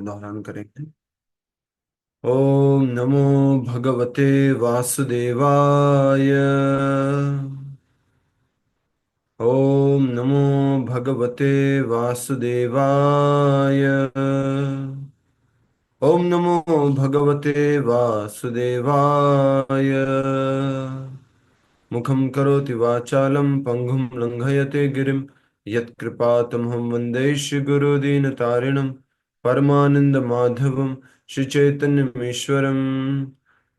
दोहरान करेंगे। ओम नमो भगवते वासुदेवाय। ओम नमो भगवते वासुदेवाय। ओम नमो भगवते वासुदेवाय। मुखं करोति वाचालं पंगुं लंघयते गिरिं यत्कृपातमहं वन्दे श्रीगुरुदीनतारिणं परमानन्दमाधवं श्रीचैतन्यमीश्वरं।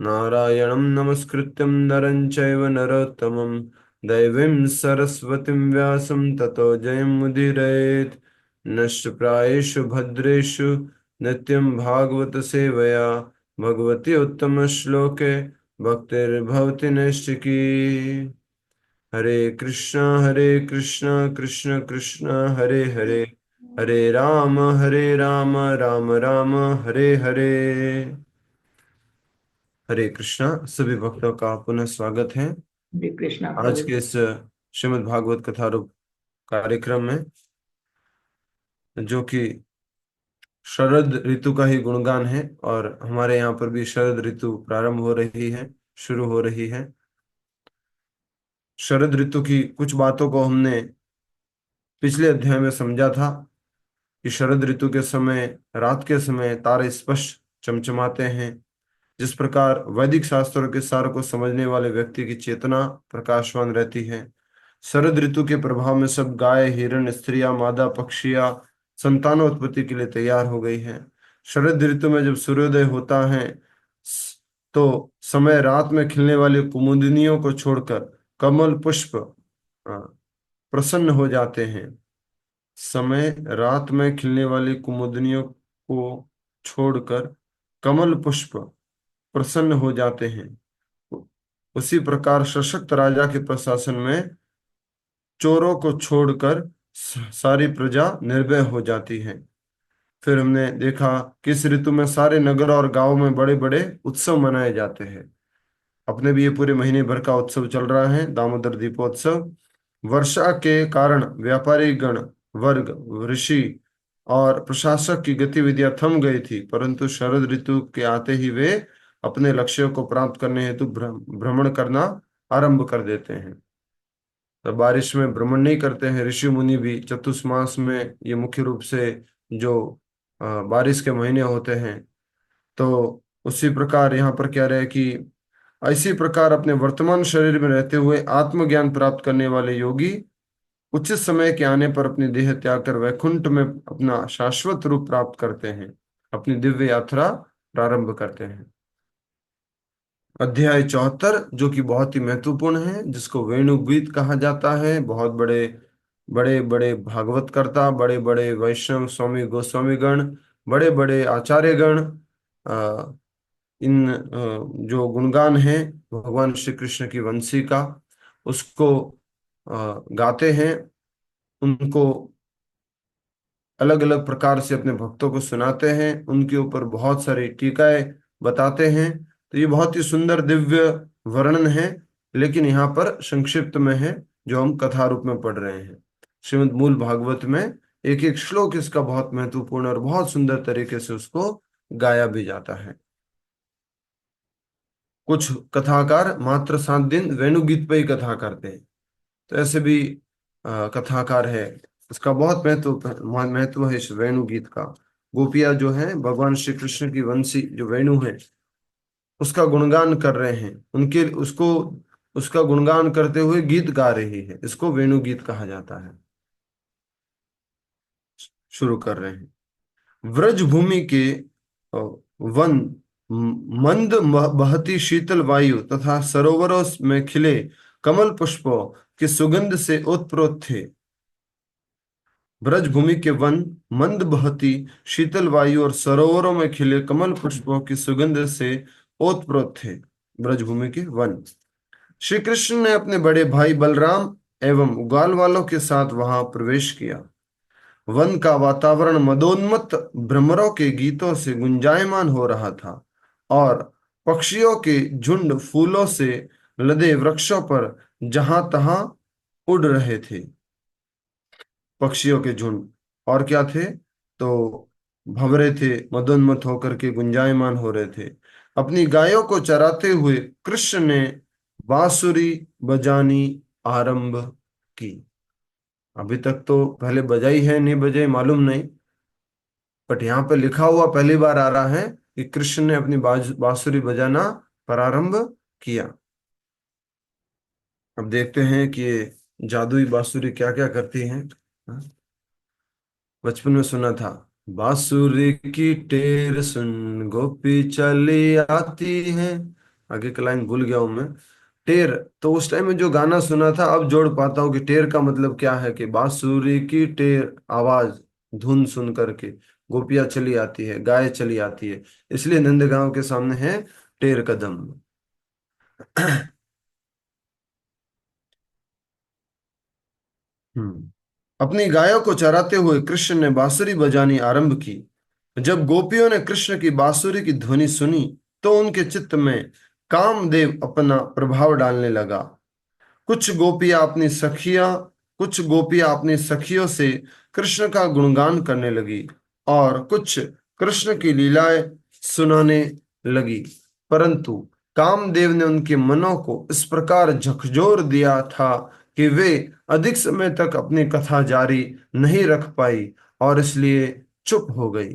नारायणं नमस्कृत्यं नरं चैव नरोत्तमं दैवीं सरस्वतीं व्यासं ततो जयमुदीरयेत्। नष्टप्रायेषु भद्रेषु नित्यं भागवत सेवया भगवती उत्तमश्लोके भक्तिर्भवति नैष्टिकी। हरे कृष्णा कृष्ण कृष्ण हरे हरे, हरे राम राम राम हरे हरे। हरे कृष्णा। सभी भक्तों का पुनः स्वागत है हरे कृष्णा आज प्रभु। के इस श्रीमद् भागवत कथा रूप कार्यक्रम में, जो कि शरद ऋतु का ही गुणगान है। और हमारे यहाँ पर भी शरद ऋतु प्रारंभ हो रही है, शुरू हो रही है। शरद ऋतु की कुछ बातों को हमने पिछले अध्याय में समझा था कि शरद ऋतु के समय, रात के समय तारे स्पष्ट चमचमाते हैं। जिस प्रकार वैदिक शास्त्रों के सार को समझने वाले व्यक्ति की चेतना प्रकाशवान रहती है, शरद ऋतु के प्रभाव में सब गाय, हिरण, स्त्रियां, मादा पक्षियां संतानोत्पत्ति के लिए तैयार हो गई हैं। शरद ऋतु में जब सूर्योदय होता है तो समय रात में खिलने वाली कुमुदिनियों को छोड़कर कमल पुष्प प्रसन्न हो जाते हैं। समय रात में खिलने वाली कुमुदिनियों को छोड़कर कमल पुष्प प्रसन्न हो जाते हैं। उसी प्रकार सशक्त राजा के प्रशासन में चोरों को छोड़कर सारी प्रजा निर्भय हो जाती है। फिर हमने देखा कि इस ऋतु में सारे नगर और गांवों में बड़े बड़े उत्सव मनाए जाते हैं। अपने भी ये पूरे महीने भर का उत्सव चल रहा है, दामोदर दीपोत्सव। वर्षा के कारण व्यापारी गण वर्ग, ऋषि और प्रशासक की गतिविधियां थम गई थी, परंतु शरद ऋतु के आते ही वे अपने लक्ष्यों को प्राप्त करने हेतु भ्रमण करना आरंभ कर देते हैं। तो बारिश में भ्रमण नहीं करते हैं ऋषि मुनि भी। चतुर्मास में ये मुख्य रूप से जो बारिश के महीने होते हैं। तो उसी प्रकार यहाँ पर कह रहे हैं कि इसी प्रकार अपने वर्तमान शरीर में रहते हुए आत्मज्ञान प्राप्त करने वाले योगी उचित समय के आने पर अपनी देह त्याग कर वैकुंठ में अपना शाश्वत रूप प्राप्त करते हैं, अपनी दिव्य यात्रा प्रारंभ करते हैं। अध्याय 74, जो कि बहुत ही महत्वपूर्ण है, जिसको वेणुगीत कहा जाता है। बहुत बड़े बड़े बड़े भागवत करता, बड़े बड़े वैष्णव स्वामी गोस्वामी गण, बड़े बड़े आचार्य गण इन जो गुणगान है भगवान श्री कृष्ण की वंशी का, उसको गाते हैं। उनको अलग अलग प्रकार से अपने भक्तों को सुनाते हैं, उनके ऊपर बहुत सारी टीकाएं बताते हैं। तो ये बहुत ही सुंदर दिव्य वर्णन है, लेकिन यहाँ पर संक्षिप्त में है, जो हम कथा रूप में पढ़ रहे हैं। श्रीमद् मूल भागवत में एक एक श्लोक इसका बहुत महत्वपूर्ण और बहुत सुंदर तरीके से उसको गाया भी जाता है। कुछ कथाकार मात्र 7 दिन वेणुगीत पे ही कथा करते हैं, तो ऐसे भी कथाकार है। इसका बहुत महत्व है इस वेणुगीत का। गोपियां जो है भगवान श्री कृष्ण की वंशी जो वेणु है, उसका गुणगान कर रहे हैं, उनके उसको उसका गुणगान करते हुए गीत गा रही है। इसको वेणुगीत कहा जाता है। शुरू कर रहे हैं। व्रज भूमि के वन, मंद बहती शीतल वायु तथा सरोवरों में खिले कमल पुष्पों की सुगंध से ओतप्रोत थे। ब्रजभूमि के वन मंद बहती शीतल वायु और सरोवरों में खिले कमल पुष्पों की सुगंध से ओतप्रोत थे। ब्रजभूमि के वन। श्री कृष्ण ने अपने बड़े भाई बलराम एवं ग्वाल वालों के साथ वहां प्रवेश किया। वन का वातावरण मदोन्मत्त भ्रमरों के गीतों से गुंजायमान हो रहा था और पक्षियों के झुंड फूलों से लदे वृक्षों पर जहां तहां उड़ रहे थे। पक्षियों के झुंड और क्या थे? तो भंवरे थे, मदोन्मत्त होकर के गुंजायमान हो रहे थे। अपनी गायों को चराते हुए कृष्ण ने बांसुरी बजानी आरंभ की। अभी तक तो पहले बजाई है नहीं बजाई मालूम नहीं, बट यहाँ पे लिखा हुआ पहली बार आ रहा है कि कृष्ण ने अपनी बांसुरी बजाना प्रारंभ किया। अब देखते हैं कि ये जादुई बांसुरी क्या क्या करती है। हाँ, बचपन में सुना था, बांसुरी की टेर सुन गोपी चली आती है। आगे का लाइन भूल गया हूं मैं। टेर, तो उस टाइम में जो गाना सुना था अब जोड़ पाता हूँ कि टेर का मतलब क्या है, कि बांसुरी की टेर आवाज, धुन सुन करके गोपियां चली आती है, गाय चली आती है, इसलिए नंदगांव के सामने है टेर कदम। हम्म। अपनी गायों को चराते हुए कृष्ण ने बांसुरी बजानी आरंभ की। जब गोपियों ने कृष्ण की बांसुरी की ध्वनि सुनी तो उनके चित्त में कामदेव अपना प्रभाव डालने लगा। कुछ गोपियां अपनी सखियों से कृष्ण का गुणगान करने लगी और कुछ कृष्ण की लीलाएं सुनाने लगी। परंतु कामदेव ने उनके मनों को इस प्रकार झकझोर दिया था कि वे अधिक समय तक अपनी कथा जारी नहीं रख पाई और इसलिए चुप हो गई।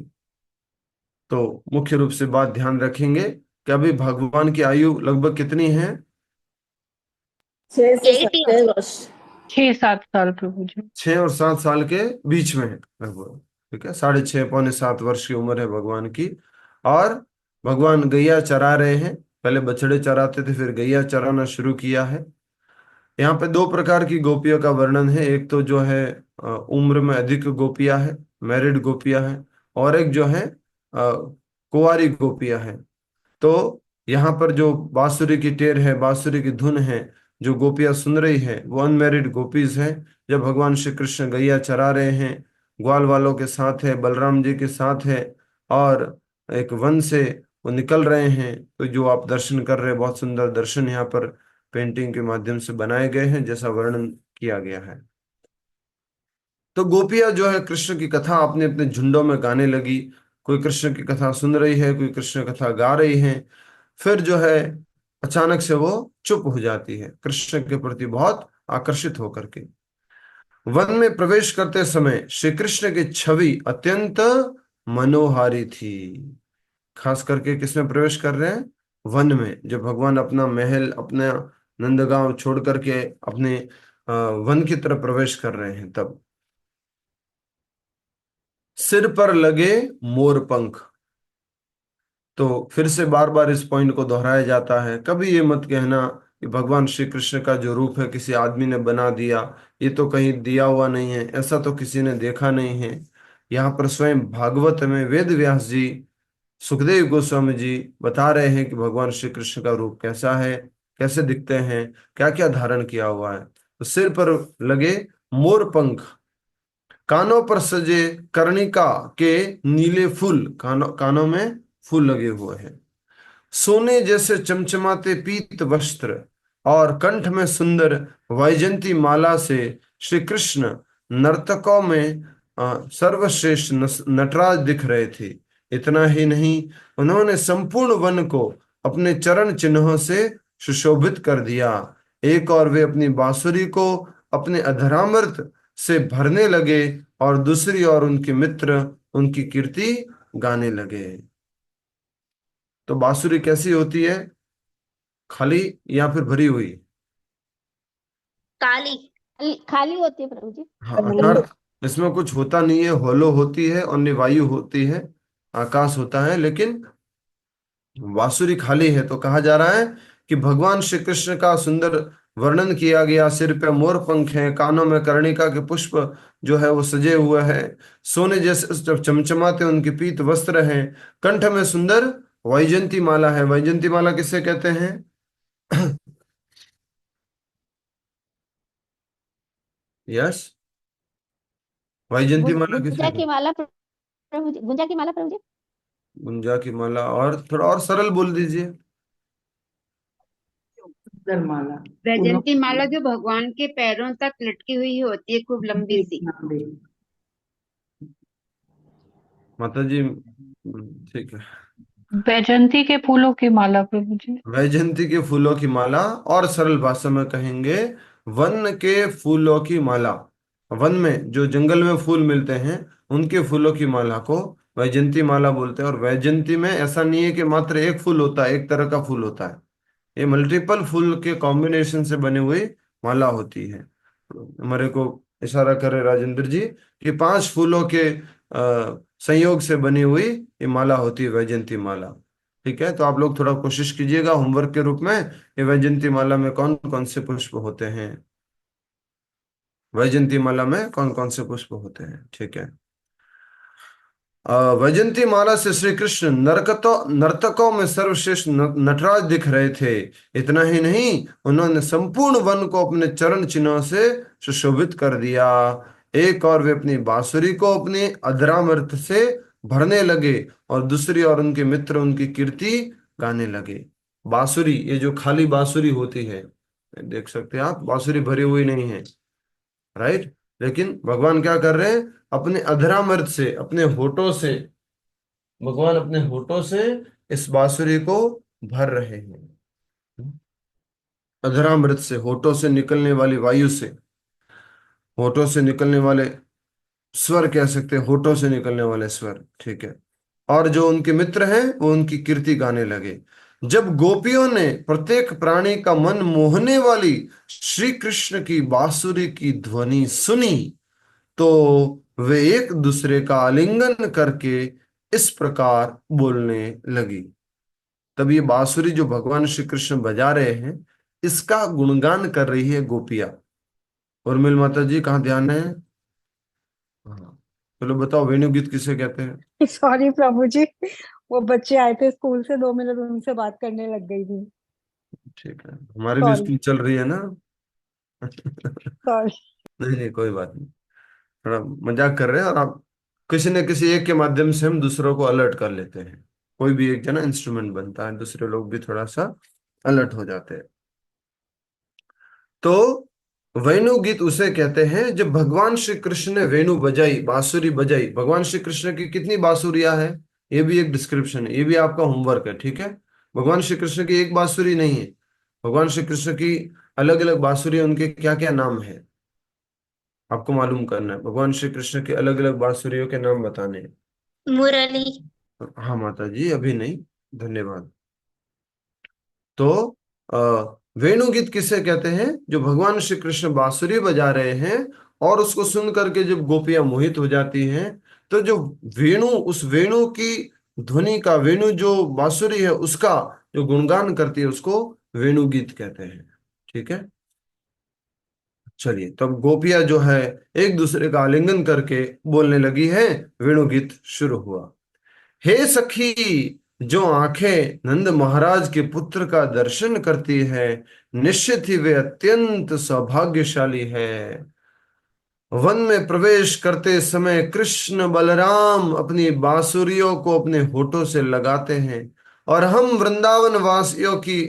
तो मुख्य रूप से बात ध्यान रखेंगे कि अभी भगवान की आयु लगभग कितनी है? 6 से 7 वर्ष। 6-7 साल प्रभु जी। 6 और 7 साल के बीच में है लगभग। ठीक है, 6.5 पौने 7 वर्ष की उम्र है भगवान की। और भगवान गैया चरा रहे हैं। पहले बछड़े चराते थे, फिर गैया चराना शुरू किया है। यहाँ पे दो प्रकार की गोपियों का वर्णन है। एक तो जो है उम्र में अधिक गोपियां है, मैरिड गोपियां हैं, और एक जो है कुंवारी गोपियां हैं। तो यहाँ पर जो बांसुरी की टेर है, बांसुरी की धुन है, जो गोपियां सुन रही है वो अनमैरिड गोपीज हैं। जब भगवान श्री कृष्ण गैया चरा रहे हैं, ग्वाल वालों के साथ है, बलराम जी के साथ है, और एक वन से वो निकल रहे हैं, तो जो आप दर्शन कर रहे हैं, बहुत सुंदर दर्शन यहाँ पर पेंटिंग के माध्यम से बनाए गए हैं, जैसा वर्णन किया गया है। तो गोपियां जो है कृष्ण की कथा अपने अपने झुंडों में गाने लगी। कोई कृष्ण की कथा सुन रही है, कोई कृष्ण कथा गा रही है। फिर जो है अचानक से वो चुप हो जाती है, कृष्ण के प्रति बहुत आकर्षित होकर के। वन में प्रवेश करते समय श्री कृष्ण की छवि अत्यंत मनोहारी थी। खास करके किसमें प्रवेश कर रहे हैं? वन में, जब भगवान अपना महल, अपना नंदगांव छोड़ करके अपने वन की तरफ प्रवेश कर रहे हैं, तब सिर पर लगे मोर पंख। तो फिर से बार बार इस पॉइंट को दोहराया जाता है। कभी ये मत कहना कि भगवान श्री कृष्ण का जो रूप है किसी आदमी ने बना दिया, ये तो कहीं दिया हुआ नहीं है, ऐसा तो किसी ने देखा नहीं है। यहाँ पर स्वयं भागवत में वेद व्यास जी, सुखदेव गोस्वामी जी बता रहे हैं कि भगवान श्री कृष्ण का रूप कैसा है, कैसे दिखते हैं, क्या क्या धारण किया हुआ है। तो सिर पर लगे मोर पंख, कानों पर सजे कर्णिका के नीले फूल, कानों में फूल लगे हुए हैं, सोने जैसे चमचमाते पीत वस्त्र, और कंठ में सुंदर वैजंती माला से श्री कृष्ण नर्तकों में सर्वश्रेष्ठ नटराज दिख रहे थे। इतना ही नहीं, उन्होंने संपूर्ण वन को अपने चरण चिन्हों से सुशोभित कर दिया। एक और वे अपनी बांसुरी को अपने अधरामृत से भरने लगे और दूसरी ओर उनके मित्र उनकी कीर्ति गाने लगे। तो बांसुरी कैसी होती है? खाली या फिर भरी हुई? काली। खाली होती है प्रभु जी। हाँ, अर्थात इसमें कुछ होता नहीं है, होलो होती है और निवायु होती है, आकाश होता है, लेकिन बांसुरी खाली है। तो कहा जा रहा है कि भगवान श्री कृष्ण का सुंदर वर्णन किया गया। सिर पे मोर पंख हैं, कानों में कर्णिका के पुष्प जो है वो सजे हुए हैं, सोने जैसे जब चमचमाते उनके पीत वस्त्र हैं, कंठ में सुंदर वैजंती माला है। वैजंती माला किसे कहते हैं? यस, वैजंती माला किसे गुंजा कहते की हैं? माला प्रभु जी, गुंजा की माला प्रभु जी। गुंजा की माला, और थोड़ा और सरल बोल दीजिए। माला। वैजंती माला जो भगवान के पैरों तक लटकी हुई होती है, खूब लंबी सी। माता जी ठीक है। वैजंती के फूलों की माला प्रभु जी। वैजयंती के फूलों की माला, और सरल भाषा में कहेंगे वन के फूलों की माला। वन में जो जंगल में फूल मिलते हैं उनके फूलों की माला को वैजयंती माला बोलते हैं। और वैजयंती में ऐसा नहीं है कि मात्र एक फूल होता है, एक तरह का फूल होता है। ये मल्टीपल फूल के कॉम्बिनेशन से बनी हुई माला होती है। हमारे को इशारा करे राजेंद्र जी कि 5 फूलों के संयोग से बनी हुई ये माला होती है वैजयंती माला। ठीक है, तो आप लोग थोड़ा कोशिश कीजिएगा होमवर्क के रूप में, ये वैजयंती माला में कौन कौन से पुष्प होते हैं, वैजयंती माला में कौन कौन से पुष्प होते हैं। ठीक है। वैजयंती माला से श्री कृष्ण नर्तकों में सर्वश्रेष्ठ नटराज दिख रहे थे। इतना ही नहीं, उन्होंने संपूर्ण वन को अपने चरण चिन्हों से सुशोभित कर दिया। एक और वे अपनी बांसुरी को अपने अधरामृत से भरने लगे, और दूसरी और उनके मित्र उनकी कीर्ति गाने लगे। बांसुरी, ये जो खाली बांसुरी होती है, देख सकते हैं आप, बांसुरी भरी हुई नहीं है, राइट। लेकिन भगवान क्या कर रहे हैं, अपने अधरामृत से, अपने होठों से, भगवान अपने होठों से इस बांसुरी को भर रहे हैं। अधरामृत से, होठों से निकलने वाली वायु से, होठों से निकलने वाले स्वर कह सकते हैं, होठों से निकलने वाले स्वर। ठीक है। और जो उनके मित्र हैं वो उनकी कीर्ति गाने लगे। जब गोपियों ने प्रत्येक प्राणी का मन मोहने वाली श्री कृष्ण की बांसुरी की ध्वनि सुनी, तो वे एक दूसरे का आलिंगन करके इस प्रकार बोलने लगी। तब ये बांसुरी जो भगवान श्री कृष्ण बजा रहे हैं, इसका गुणगान कर रही है गोपिया। उर्मिल माता जी कहाँ ध्यान है? हाँ, चलो बताओ, वेणु गीत किसे कहते हैं? सॉरी प्रभु जी, वो बच्चे आए थे स्कूल से, 2 मिनट उनसे बात करने लग गई थी। ठीक है, हमारी भी सॉरी स्कूल चल रही है ना। सॉरी। नहीं नहीं, कोई बात नहीं, थोड़ा मजाक कर रहे हैं। और आप किसी न किसी एक के माध्यम से हम दूसरों को अलर्ट कर लेते हैं। कोई भी एक जना इंस्ट्रूमेंट बनता है, दूसरे लोग भी थोड़ा सा अलर्ट हो जाते हैं। तो वेणु गीत उसे कहते हैं जब भगवान श्री कृष्ण ने वेणु बजाई, बांसुरी बजाई। भगवान श्री कृष्ण की कितनी बांसुरियां हैं, ये भी एक डिस्क्रिप्शन है, ये भी आपका होमवर्क है। ठीक है, भगवान श्री कृष्ण की एक बांसुरी नहीं है, भगवान श्री कृष्ण की अलग अलग बांसुरी, उनके क्या क्या नाम है आपको मालूम करना है। भगवान श्री कृष्ण के अलग अलग बांसुरियों के नाम बताने हैं। मुरली। हाँ माता जी, अभी नहीं, धन्यवाद। तो अ, वेणुगीत किसे कहते हैं? जो भगवान श्री कृष्ण बांसुरी बजा रहे हैं और उसको सुन करके जब गोपियां मोहित हो जाती हैं, तो जो वेणु, उस वेणु की ध्वनि का, वेणु जो बांसुरी है उसका जो गुणगान करती है, उसको वेणुगीत कहते हैं। ठीक है। चलिए, तब गोपियां जो है एक दूसरे का आलिंगन करके बोलने लगी है, वेणुगीत शुरू हुआ। हे सखी, जो आंखें नंद महाराज के पुत्र का दर्शन करती है, निश्चित ही वे अत्यंत सौभाग्यशाली है। वन में प्रवेश करते समय कृष्ण बलराम अपनी बांसुरियों को अपने होठों से लगाते हैं, और हम वृंदावन वासियों की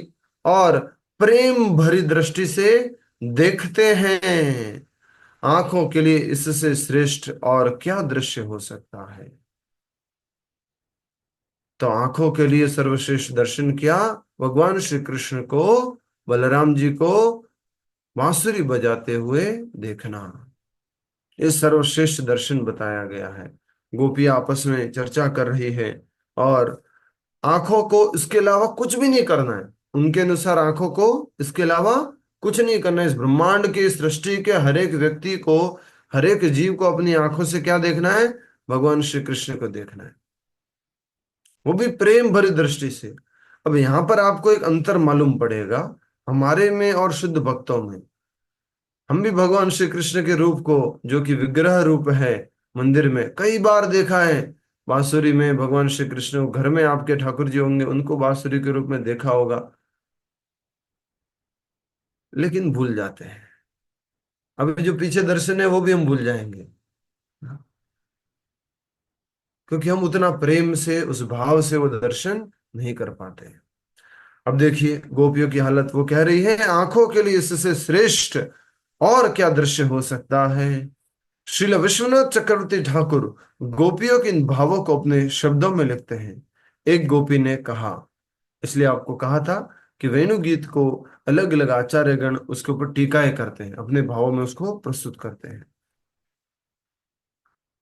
और प्रेम भरी दृष्टि से देखते हैं। आंखों के लिए इससे श्रेष्ठ और क्या दृश्य हो सकता है। तो आंखों के लिए सर्वश्रेष्ठ दर्शन क्या? भगवान श्री कृष्ण को, बलराम जी को बांसुरी बजाते हुए देखना, ये सर्वश्रेष्ठ दर्शन बताया गया है। गोपियां आपस में चर्चा कर रही है, और आंखों को इसके अलावा कुछ भी नहीं करना है। उनके अनुसार आंखों को इसके अलावा कुछ नहीं करना है। इस ब्रह्मांड की सृष्टि के हर एक व्यक्ति को, हर एक जीव को अपनी आंखों से क्या देखना है? भगवान श्री कृष्ण को देखना है, वो भी प्रेम भरी दृष्टि से। अब यहां पर आपको एक अंतर मालूम पड़ेगा हमारे में और शुद्ध भक्तों में। हम भी भगवान श्री कृष्ण के रूप को, जो कि विग्रह रूप है, मंदिर में कई बार देखा है। बांसुरी में भगवान श्री कृष्ण को, घर में आपके ठाकुर जी होंगे, उनको बांसुरी के रूप में देखा होगा, लेकिन भूल जाते हैं। अभी जो पीछे दर्शन है वो भी हम भूल जाएंगे, क्योंकि हम उतना प्रेम से, उस भाव से वो दर्शन नहीं कर पाते हैं। अब देखिए गोपियों की हालत, वो कह रही है आंखों के लिए इससे श्रेष्ठ और क्या दृश्य हो सकता है। श्रील विश्वनाथ चक्रवर्ती ठाकुर गोपियों के इन भावों को अपने शब्दों में लिखते हैं। एक गोपी ने कहा, इसलिए आपको कहा था कि वेणु गीत को अलग अलग आचार्यगण उसके ऊपर टीकाएं करते हैं, अपने भावों में उसको प्रस्तुत करते हैं।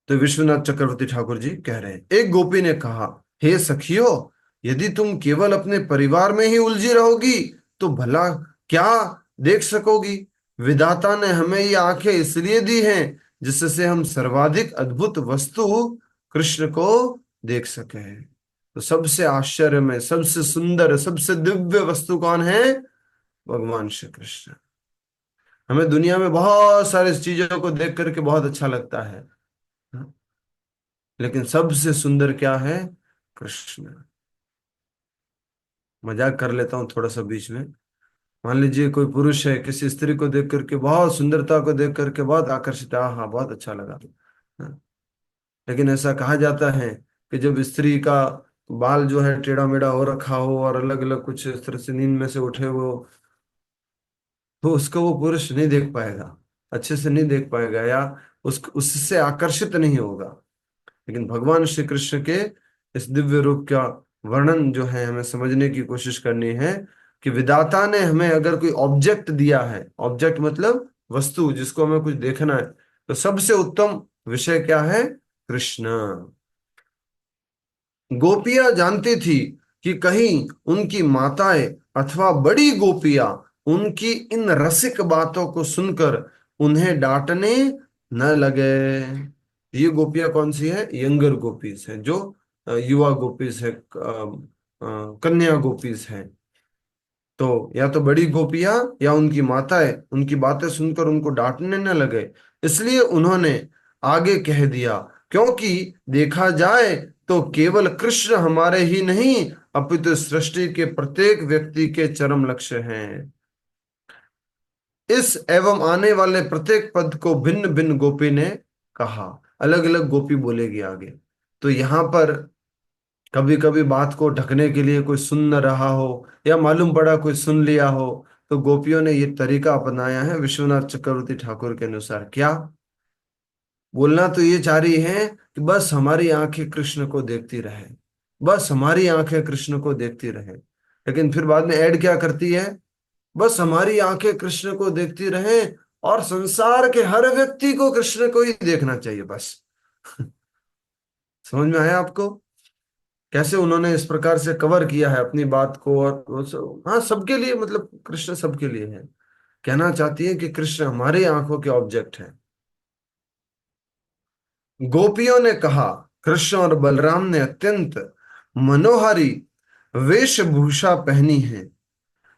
तो विश्वनाथ चक्रवर्ती ठाकुर जी कह रहे हैं, एक गोपी ने कहा, हे सखियो, यदि तुम केवल अपने परिवार में ही उलझी रहोगी तो भला क्या देख सकोगी। विधाता ने हमें ये आंखें इसलिए दी हैं जिससे हम सर्वाधिक अद्भुत वस्तु कृष्ण को देख सके। तो सबसे आश्चर्य में सबसे सुंदर सबसे दिव्य वस्तु कौन है? भगवान श्री कृष्ण। हमें दुनिया में बहुत सारी चीजों को देख करके बहुत अच्छा लगता है, लेकिन सबसे सुंदर क्या है? कृष्ण। मजाक कर लेता हूं थोड़ा सा बीच में। मान लीजिए कोई पुरुष है, किसी स्त्री को देख करके, बहुत सुंदरता को देख करके बहुत आकर्षित, हाँ बहुत अच्छा लगा, हाँ। लेकिन ऐसा कहा जाता है कि जब स्त्री का बाल जो है टेढ़ा मेढ़ा हो रखा हो और अलग अलग कुछ इस तरह से नींद में से उठे हो, तो उसको वो पुरुष नहीं देख पाएगा, अच्छे से नहीं देख पाएगा, या उससे आकर्षित नहीं होगा। लेकिन भगवान श्री कृष्ण के इस दिव्य रूप का वर्णन जो है हमें समझने की कोशिश करनी है कि विधाता ने हमें अगर कोई ऑब्जेक्ट दिया है, ऑब्जेक्ट मतलब वस्तु जिसको हमें कुछ देखना है, तो सबसे उत्तम विषय क्या है? कृष्ण। गोपियां जानती थी कि कहीं उनकी माताएं अथवा बड़ी गोपियां उनकी इन रसिक बातों को सुनकर उन्हें डांटने न लगे। ये गोपियां कौन सी है? यंगर गोपीज है, जो युवा गोपीज है, कन्या गोपीज है। तो या तो बड़ी गोपियां या उनकी माताएं उनकी बातें सुनकर उनको डांटने न लगे, इसलिए उन्होंने आगे कह दिया, क्योंकि देखा जाए तो केवल कृष्ण हमारे ही नहीं अपितु सृष्टि के प्रत्येक व्यक्ति के चरम लक्ष्य हैं। इस एवं आने वाले प्रत्येक पद को भिन्न भिन्न गोपी ने कहा, अलग अलग गोपी बोलेगी आगे। तो यहां पर कभी कभी बात को ढकने के लिए कोई सुन न रहा हो या मालूम पड़ा कोई सुन लिया हो, तो गोपियों ने ये तरीका अपनाया है विश्वनाथ चक्रवर्ती ठाकुर के अनुसार। क्या बोलना? तो ये चाह रही है कि बस हमारी आंखें कृष्ण को देखती रहे, बस हमारी आंखें कृष्ण को देखती रहे। लेकिन फिर बाद में ऐड क्या करती है? बस हमारी आंखें कृष्ण को देखती रहे और संसार के हर व्यक्ति को कृष्ण को ही देखना चाहिए बस। समझ में आया आपको कैसे उन्होंने इस प्रकार से कवर किया है अपनी बात को? और हाँ, सबके लिए, मतलब कृष्ण सबके लिए है। कहना चाहती है कि कृष्ण हमारी आंखों के ऑब्जेक्ट है। गोपियों ने कहा, कृष्ण और बलराम ने अत्यंत मनोहारी वेशभूषा पहनी है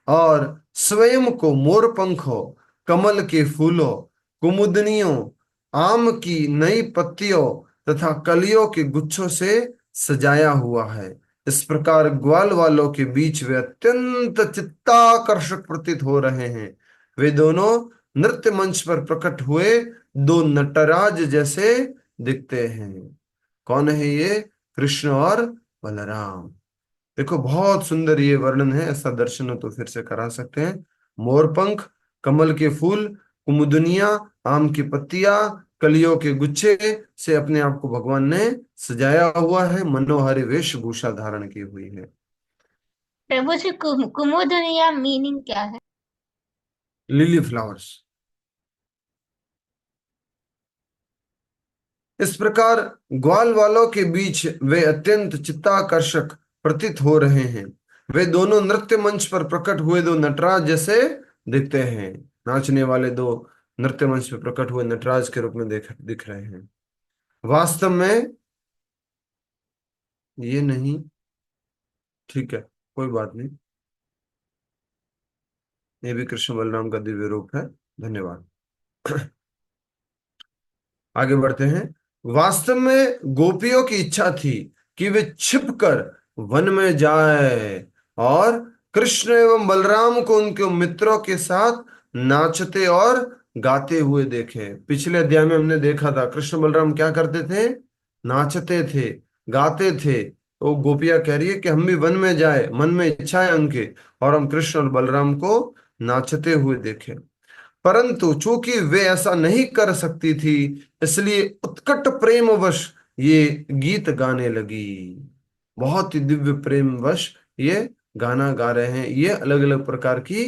और स्वयं को मोर पंखों, कमल के फूलों, कुमुदनियों, आम की नई पत्तियों तथा कलियों के गुच्छों से सजाया हुआ है। इस प्रकार ग्वाल वालों के बीच वे अत्यंत चित्ताकर्षक प्रतीत हो रहे हैं। वे दोनों नृत्य मंच पर प्रकट हुए दो नटराज जैसे दिखते हैं। कौन है ये? कृष्ण और बलराम। देखो बहुत सुंदर ये वर्णन है, ऐसा दर्शन हो तो फिर से करा सकते हैं। मोरपंख, कमल के फूल, कुमुदनिया, आम की पत्तियां, कलियों के गुच्छे से अपने आप को भगवान ने सजाया हुआ है, मनोहारी वेशभूषा धारण की हुई है। प्रभु जी कुमुदनिया मीनिंग क्या है? Lily flowers. इस प्रकार ग्वाल वालों के बीच वे अत्यंत चित्ताकर्षक प्रतीत हो रहे हैं। वे दोनों नृत्य मंच पर प्रकट हुए दो नटराज जैसे दिखते हैं। नाचने वाले दो नृत्य मंच पर प्रकट हुए नटराज के रूप में दिख रहे हैं। वास्तव में ये नहीं, ठीक है, कोई बात नहीं, ये भी कृष्ण बलराम का दिव्य रूप है। धन्यवाद। आगे बढ़ते हैं। वास्तव में गोपियों की इच्छा थी कि वे छिपकर वन में जाए और कृष्ण एवं बलराम को उनके मित्रों के साथ नाचते और गाते हुए देखे। पिछले अध्याय में हमने देखा था कृष्ण बलराम क्या करते थे? नाचते थे, गाते थे। तो गोपियां कह रही है कि हम भी वन में जाए, मन में इच्छा है उनके, और हम कृष्ण और बलराम को नाचते हुए देखें। परंतु चूंकि वे ऐसा नहीं कर सकती थी, इसलिए उत्कट प्रेमवश ये गीत गाने लगी। बहुत ही दिव्य प्रेमवश ये गाना गा रहे हैं। ये अलग अलग प्रकार की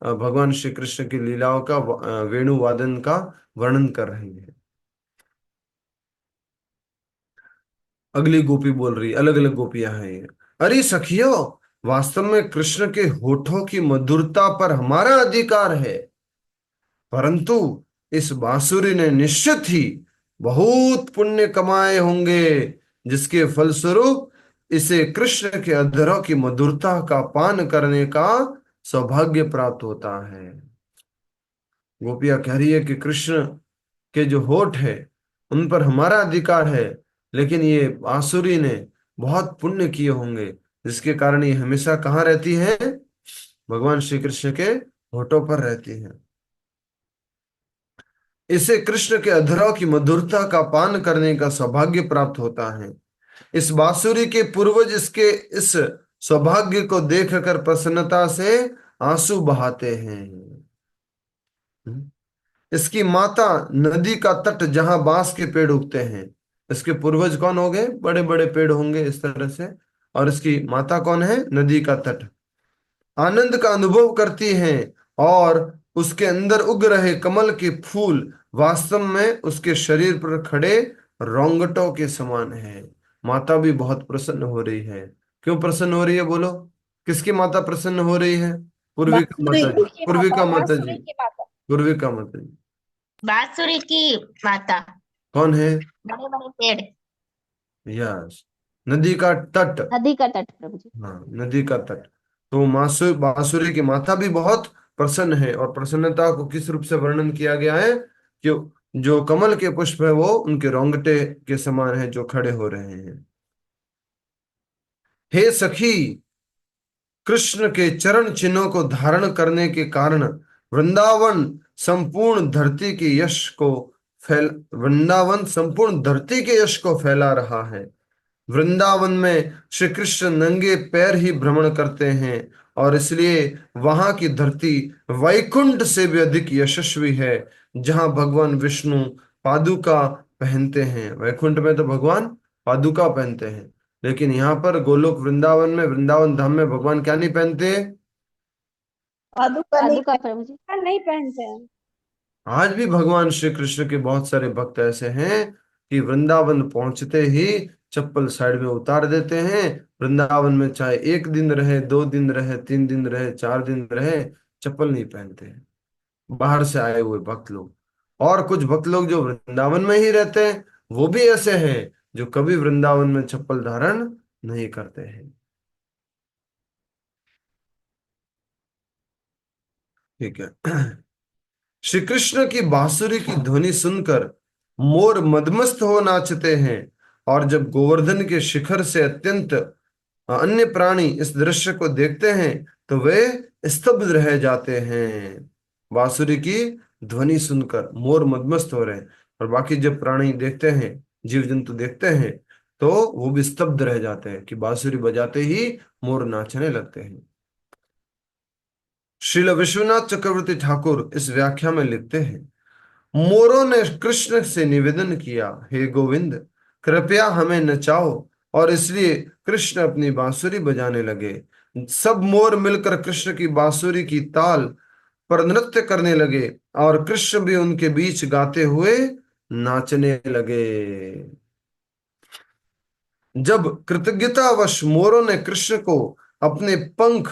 भगवान श्री कृष्ण की लीलाओं का वेणु वादन का वर्णन कर रही है। अगली गोपी बोल रही, अलग अलग गोपियां हैं ये। अरे सखियो, वास्तव में कृष्ण के होठों की मधुरता पर हमारा अधिकार है, परंतु इस बांसुरी ने निश्चित ही बहुत पुण्य कमाए होंगे, जिसके फलस्वरूप इसे कृष्ण के अधरों की मधुरता का पान करने का सौभाग्य प्राप्त होता है। गोपियां कह रही है कि कृष्ण के जो होठ है उन पर हमारा अधिकार है, लेकिन ये बांसुरी ने बहुत पुण्य किए होंगे, जिसके कारण ये हमेशा कहाँ रहती है? भगवान श्री कृष्ण के होठों पर रहती है। इसे कृष्ण के अधरों की मधुरता का पान करने का सौभाग्य प्राप्त होता है। इस बांसुरी के पूर्वज इसके इस सौभाग्य को देखकर प्रसन्नता से आंसू बहाते हैं। इसकी माता नदी का तट जहां बांस के पेड़ उगते हैं, इसके पूर्वज कौन हो गए? बड़े बड़े पेड़ होंगे इस तरह से, और इसकी माता कौन है? नदी का तट। आनंद का अनुभव करती हैं, और उसके अंदर उग रहे कमल के फूल वास्तव में उसके शरीर पर खड़े रोंगटों के समान है। माता भी बहुत प्रसन्न हो रही है। क्यों प्रसन्न हो रही है बोलो? किसकी माता प्रसन्न हो रही है? पूर्विका माता जी, पूर्विका माता जी, पूर्विका माता जी। बांसुरी की माता। कौन है? बड़े बड़े पेड़। यस, नदी का तट। नदी का तट प्रभु जी। हाँ, नदी का तट। तो बांसुरी की माता भी बहुत प्रसन्न है, और प्रसन्नता को किस रूप से वर्णन किया गया है कि जो कमल के पुष्प है वो उनके रोंगटे के समान है जो खड़े हो रहे हैं। हे सखी, कृष्ण के चरण चिन्हों को धारण करने के कारण वृंदावन संपूर्ण धरती के यश को वृंदावन संपूर्ण धरती के यश को फैला रहा है। वृंदावन में श्री कृष्ण नंगे पैर ही भ्रमण करते हैं, और इसलिए वहां की धरती वैकुंठ से भी अधिक यशस्वी है, जहां भगवान विष्णु पादुका पहनते हैं। वैकुंठ में तो भगवान पादुका पहनते हैं, लेकिन यहाँ पर गोलोक वृंदावन में, वृंदावन धाम में भगवान क्या नहीं पहनते? पादुका नहीं प्रभु जी। नहीं पहनते हैं। आज भी भगवान श्री कृष्ण के बहुत सारे भक्त ऐसे हैं कि वृंदावन पहुंचते ही चप्पल साइड में उतार देते हैं। वृंदावन में चाहे 1 दिन रहे, 2 दिन रहे, 3 दिन रहे, 4 दिन रहे, चप्पल नहीं पहनते हैं, बाहर से आए हुए भक्त लोग। और कुछ भक्त लोग जो वृंदावन में ही रहते हैं, वो भी ऐसे हैं जो कभी वृंदावन में चप्पल धारण नहीं करते हैं। ठीक है। श्री कृष्ण की बांसुरी की ध्वनि सुनकर मोर मदमस्त हो नाचते हैं, और जब गोवर्धन के शिखर से अत्यंत अन्य प्राणी इस दृश्य को देखते हैं तो वे स्तब्ध रह जाते हैं। बांसुरी की ध्वनि सुनकर मोर मदमस्त हो रहे हैं, और बाकी जब प्राणी देखते हैं, जीव जंतु देखते हैं, तो वो भी स्तब्ध रह जाते हैं कि बांसुरी बजाते ही मोर नाचने लगते हैं। श्रील विश्वनाथ चक्रवर्ती ठाकुर इस व्याख्या में लिखते हैं, मोरों ने कृष्ण से निवेदन किया, हे गोविंद, कृपया हमें नचाओ, और इसलिए कृष्ण अपनी बांसुरी बजाने लगे। सब मोर मिलकर कृष्ण की बांसुरी की ताल पर नृत्य करने लगे, और कृष्ण भी उनके बीच गाते हुए नाचने लगे। जब कृतज्ञतावश मोरों ने कृष्ण को अपने पंख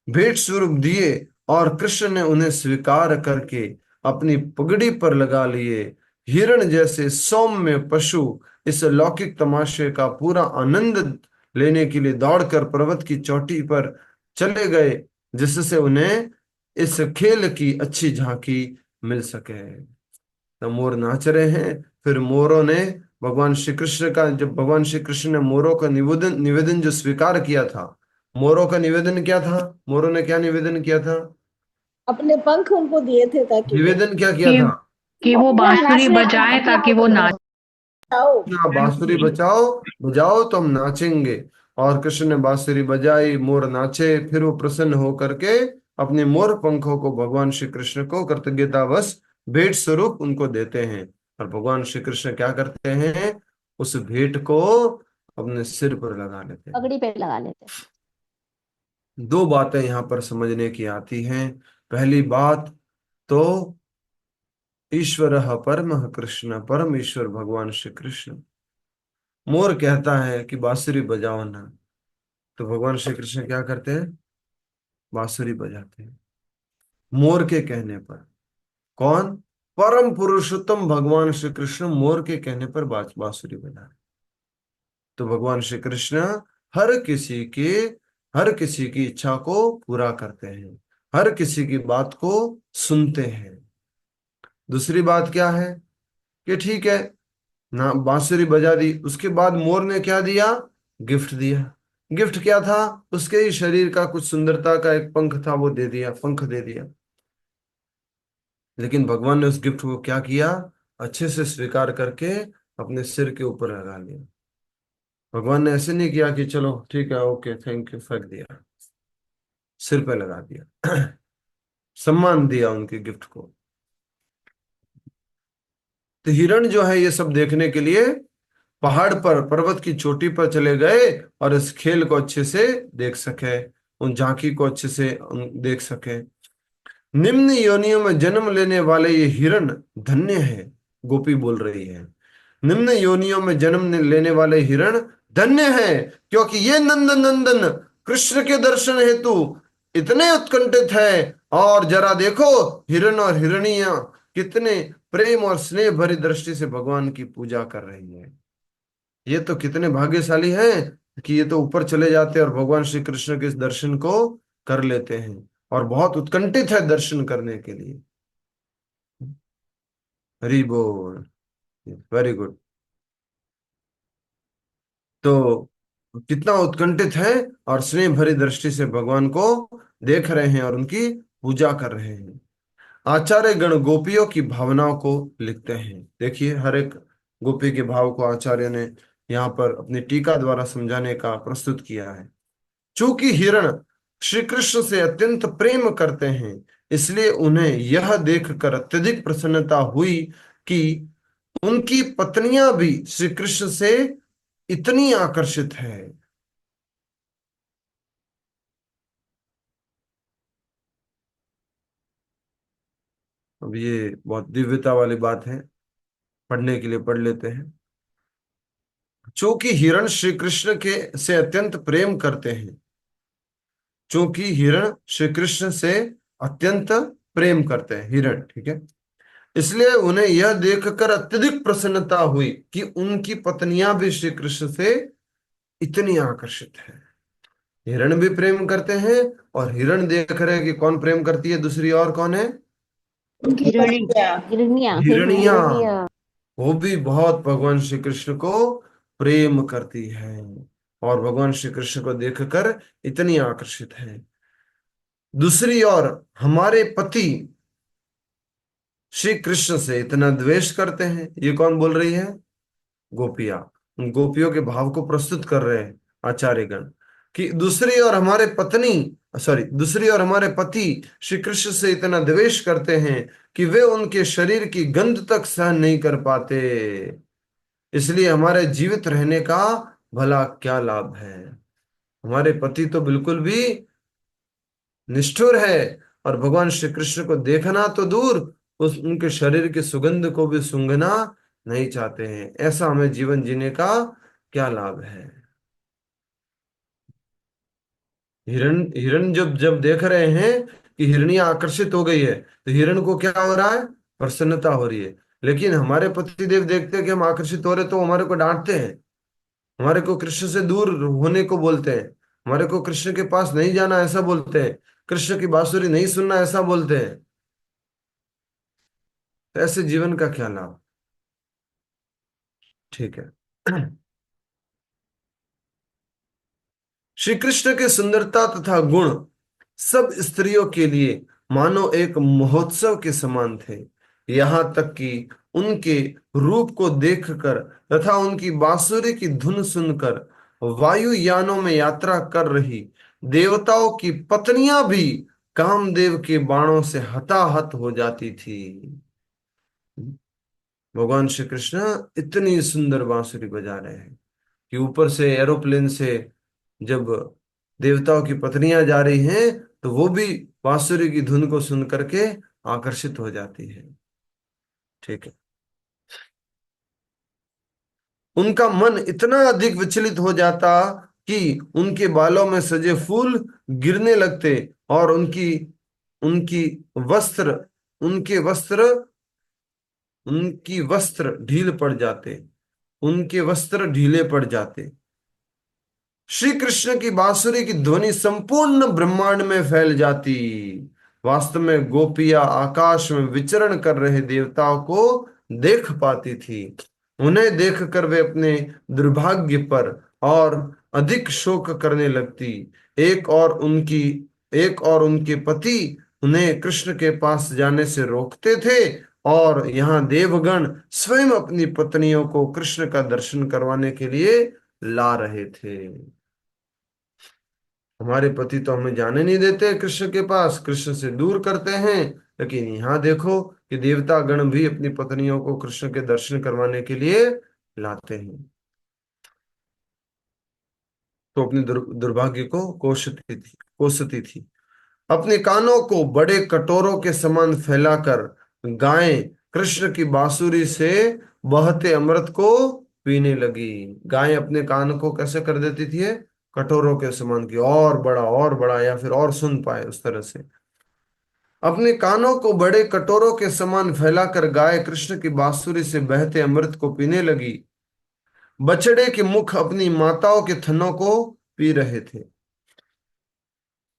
भेंट स्वरूप दिए, और कृष्ण ने उन्हें स्वीकार करके अपनी पगड़ी पर लगा लिए, हिरण जैसे सौम्य पशु इस लौकिक तमाशे का पूरा आनंद लेने के लिए दौड़कर पर्वत की चोटी पर चले गए, जिससे उन्हें इस खेल की अच्छी झांकी मिल सके। तो मोर नाच रहे हैं। फिर मोरों ने भगवान श्री कृष्ण का, जब भगवान श्री कृष्ण ने मोरों का निवेदन जो स्वीकार किया था, मोरों का निवेदन क्या था? मोरों ने क्या निवेदन किया था? अपने पंख उनको दिए थे ताकि निवेदन क्या किया कि था? कि वो बांसुरी नाचने बजाए का ताकि वो नाच। आओ। हाँ, बांसुरी बजाओ, बजाओ तो हम नाचेंगे। और कृष्ण ने बांसुरी बजाई, मोर नाचे, फिर वो प्रसन्न होकर के अपने मोर पंखों को भगवान श्री कृष्ण को कृतज्ञतावश भेंट स्वरूप उनको देते हैं। और भगवान श्री कृष्ण क्या करते हैं, उस भेंट को अपने सिर पर लगा लेते हैं। पगड़ी पे लगा लेते हैं। दो बातें यहां पर समझने की आती हैं। पहली बात तो ईश्वर परम कृष्ण, परम ईश्वर भगवान श्री कृष्ण। मोर कहता है कि बांसुरी बजाओ ना, तो भगवान श्री कृष्ण क्या करते हैं, बांसुरी बजाते हैं मोर के कहने पर। कौन, परम पुरुषोत्तम भगवान श्री कृष्ण मोर के कहने पर बांसुरी बजा रहे। तो भगवान श्री कृष्ण हर किसी के, हर किसी की इच्छा को पूरा करते हैं, हर किसी की बात को सुनते हैं। दूसरी बात क्या है कि ठीक है ना, बांसुरी बजा दी, उसके बाद मोर ने क्या दिया, गिफ्ट दिया। गिफ्ट क्या था, उसके ही शरीर का कुछ सुंदरता का एक पंख था, वो दे दिया, पंख दे दिया। लेकिन भगवान ने उस गिफ्ट को क्या किया, अच्छे से स्वीकार करके अपने सिर के ऊपर लगा लिया। भगवान ने ऐसे नहीं किया कि चलो ठीक है ओके थैंक यू, फेंक दिया, सिर पे लगा दिया। सम्मान दिया उनके गिफ्ट को। तो हिरण जो है ये सब देखने के लिए पहाड़ पर, पर्वत की चोटी पर चले गए और इस खेल को अच्छे से देख सके, उन झांकी को अच्छे से देख सके। निम्न योनियों में जन्म लेने वाले ये हिरण धन्य है, गोपी बोल रही है। निम्न योनियों में जन्म लेने वाले हिरण धन्य है, क्योंकि ये नंदन नंदन कृष्ण के दर्शन हेतु इतने उत्कंठित है। और जरा देखो हिरण और हिरणियां कितने प्रेम और स्नेह भरी दृष्टि से भगवान की पूजा कर रही है। ये तो कितने भाग्यशाली हैं कि ये तो ऊपर चले जाते हैं और भगवान श्री कृष्ण के इस दर्शन को कर लेते हैं, और बहुत उत्कंठित है दर्शन करने के लिए। हरि बोल, वेरी गुड। तो कितना उत्कंठित है और स्नेह भरी दृष्टि से भगवान को देख रहे हैं और उनकी पूजा कर रहे हैं। आचार्य गण गोपियों की भावनाओं को लिखते हैं। देखिए हर एक गोपी के भाव को आचार्य ने यहाँ पर अपनी टीका द्वारा समझाने का प्रस्तुत किया है। चूंकि हिरण श्री कृष्ण से अत्यंत प्रेम करते हैं, इसलिए उन्हें यह देखकर अत्यधिक प्रसन्नता हुई कि उनकी पत्नियां भी श्री कृष्ण से इतनी आकर्षित है। अब ये बहुत दिव्यता वाली बात है, पढ़ने के लिए पढ़ लेते हैं। चूंकि हिरण श्री कृष्ण के से अत्यंत प्रेम करते हैं, चूंकि हिरण श्री कृष्ण से अत्यंत प्रेम करते हैं, हिरण, ठीक है, इसलिए उन्हें यह देखकर अत्यधिक प्रसन्नता हुई कि उनकी पत्नियां भी श्री कृष्ण से इतनी आकर्षित है। हिरण भी प्रेम करते हैं और हिरण देख रहे हैं कि कौन प्रेम करती है दूसरी, और कौन है, हिरनिया। हिरणिया। वो भी बहुत भगवान श्री कृष्ण को प्रेम करती है और भगवान श्री कृष्ण को देखकर इतनी आकर्षित है। दूसरी ओर हमारे पति श्री कृष्ण से इतना द्वेष करते हैं। ये कौन बोल रही है, गोपियां। उन गोपियों के भाव को प्रस्तुत कर रहे हैं आचार्यगण कि दूसरी ओर हमारे पत्नी, सॉरी, दूसरी ओर हमारे पति श्री कृष्ण से इतना द्वेष करते हैं कि वे उनके शरीर की गंध तक सहन नहीं कर पाते। इसलिए हमारे जीवित रहने का भला क्या लाभ है। हमारे पति तो बिल्कुल भी निष्ठुर है और भगवान श्री कृष्ण को देखना तो दूर, उस उनके शरीर की सुगंध को भी सूंघना नहीं चाहते हैं। ऐसा हमें जीवन जीने का क्या लाभ है। हिरण हिरण जब जब देख रहे हैं कि हिरनिया आकर्षित हो गई है, तो हिरण को क्या हो रहा है, प्रसन्नता हो रही है। लेकिन हमारे पतिदेव देखते हैं कि हम आकर्षित हो रहे तो हमारे को डांटते हैं, हमारे को कृष्ण से दूर होने को बोलते हैं, हमारे को कृष्ण के पास नहीं जाना ऐसा बोलते हैं, कृष्ण की बांसुरी नहीं सुनना ऐसा बोलते हैं। तो ऐसे जीवन का क्या लाभ। ठीक है। श्री कृष्ण के सुंदरता तथा गुण सब स्त्रियों के लिए मानो एक महोत्सव के समान थे। यहाँ तक कि उनके रूप को देखकर तथा उनकी बांसुरी की धुन सुनकर वायुयानों में यात्रा कर रही देवताओं की पत्नियां भी कामदेव के बाणों से हताहत हो जाती थी। भगवान श्री कृष्ण इतनी सुंदर बांसुरी बजा रहे हैं कि ऊपर से एरोप्लेन से जब देवताओं की पत्नियां जा रही हैं तो वो भी बांसुरी की धुन को सुन करके आकर्षित हो जाती है। ठीक है। उनका मन इतना अधिक विचलित हो जाता कि उनके बालों में सजे फूल गिरने लगते और उनकी उनकी वस्त्र उनके वस्त्र उनकी वस्त्र ढील पड़ जाते उनके वस्त्र ढीले पड़ जाते। श्री कृष्ण की बांसुरी की ध्वनि संपूर्ण ब्रह्मांड में फैल जाती। वास्तव में गोपियां आकाश में विचरण कर रहे देवताओं को देख पाती थी। उन्हें देखकर वे अपने दुर्भाग्य पर और अधिक शोक करने लगती। एक और उनके पति उन्हें कृष्ण के पास जाने से रोकते थे और यहाँ देवगण स्वयं अपनी पत्नियों को कृष्ण का दर्शन करवाने के लिए ला रहे थे। हमारे पति तो हमें जाने नहीं देते कृष्ण के पास, कृष्ण से दूर करते हैं, लेकिन यहाँ देखो कि देवता गण भी अपनी पत्नियों को कृष्ण के दर्शन करवाने के लिए लाते हैं। तो अपने दुर्भाग्य को कोसती थी। अपने कानों को बड़े कटोरों के समान फैलाकर गायें कृष्ण की बांसुरी से बहते अमृत को पीने लगी। गायें अपने कान को कैसे कर देती थी? कटोरों के समान की, और बड़ा या फिर और सुन पाए उस तरह से। अपने कानों को बड़े कटोरों के समान फैलाकर गाय कृष्ण की बांसुरी से बहते अमृत को पीने लगी। बछड़े के मुख अपनी माताओं के थनों को पी रहे थे।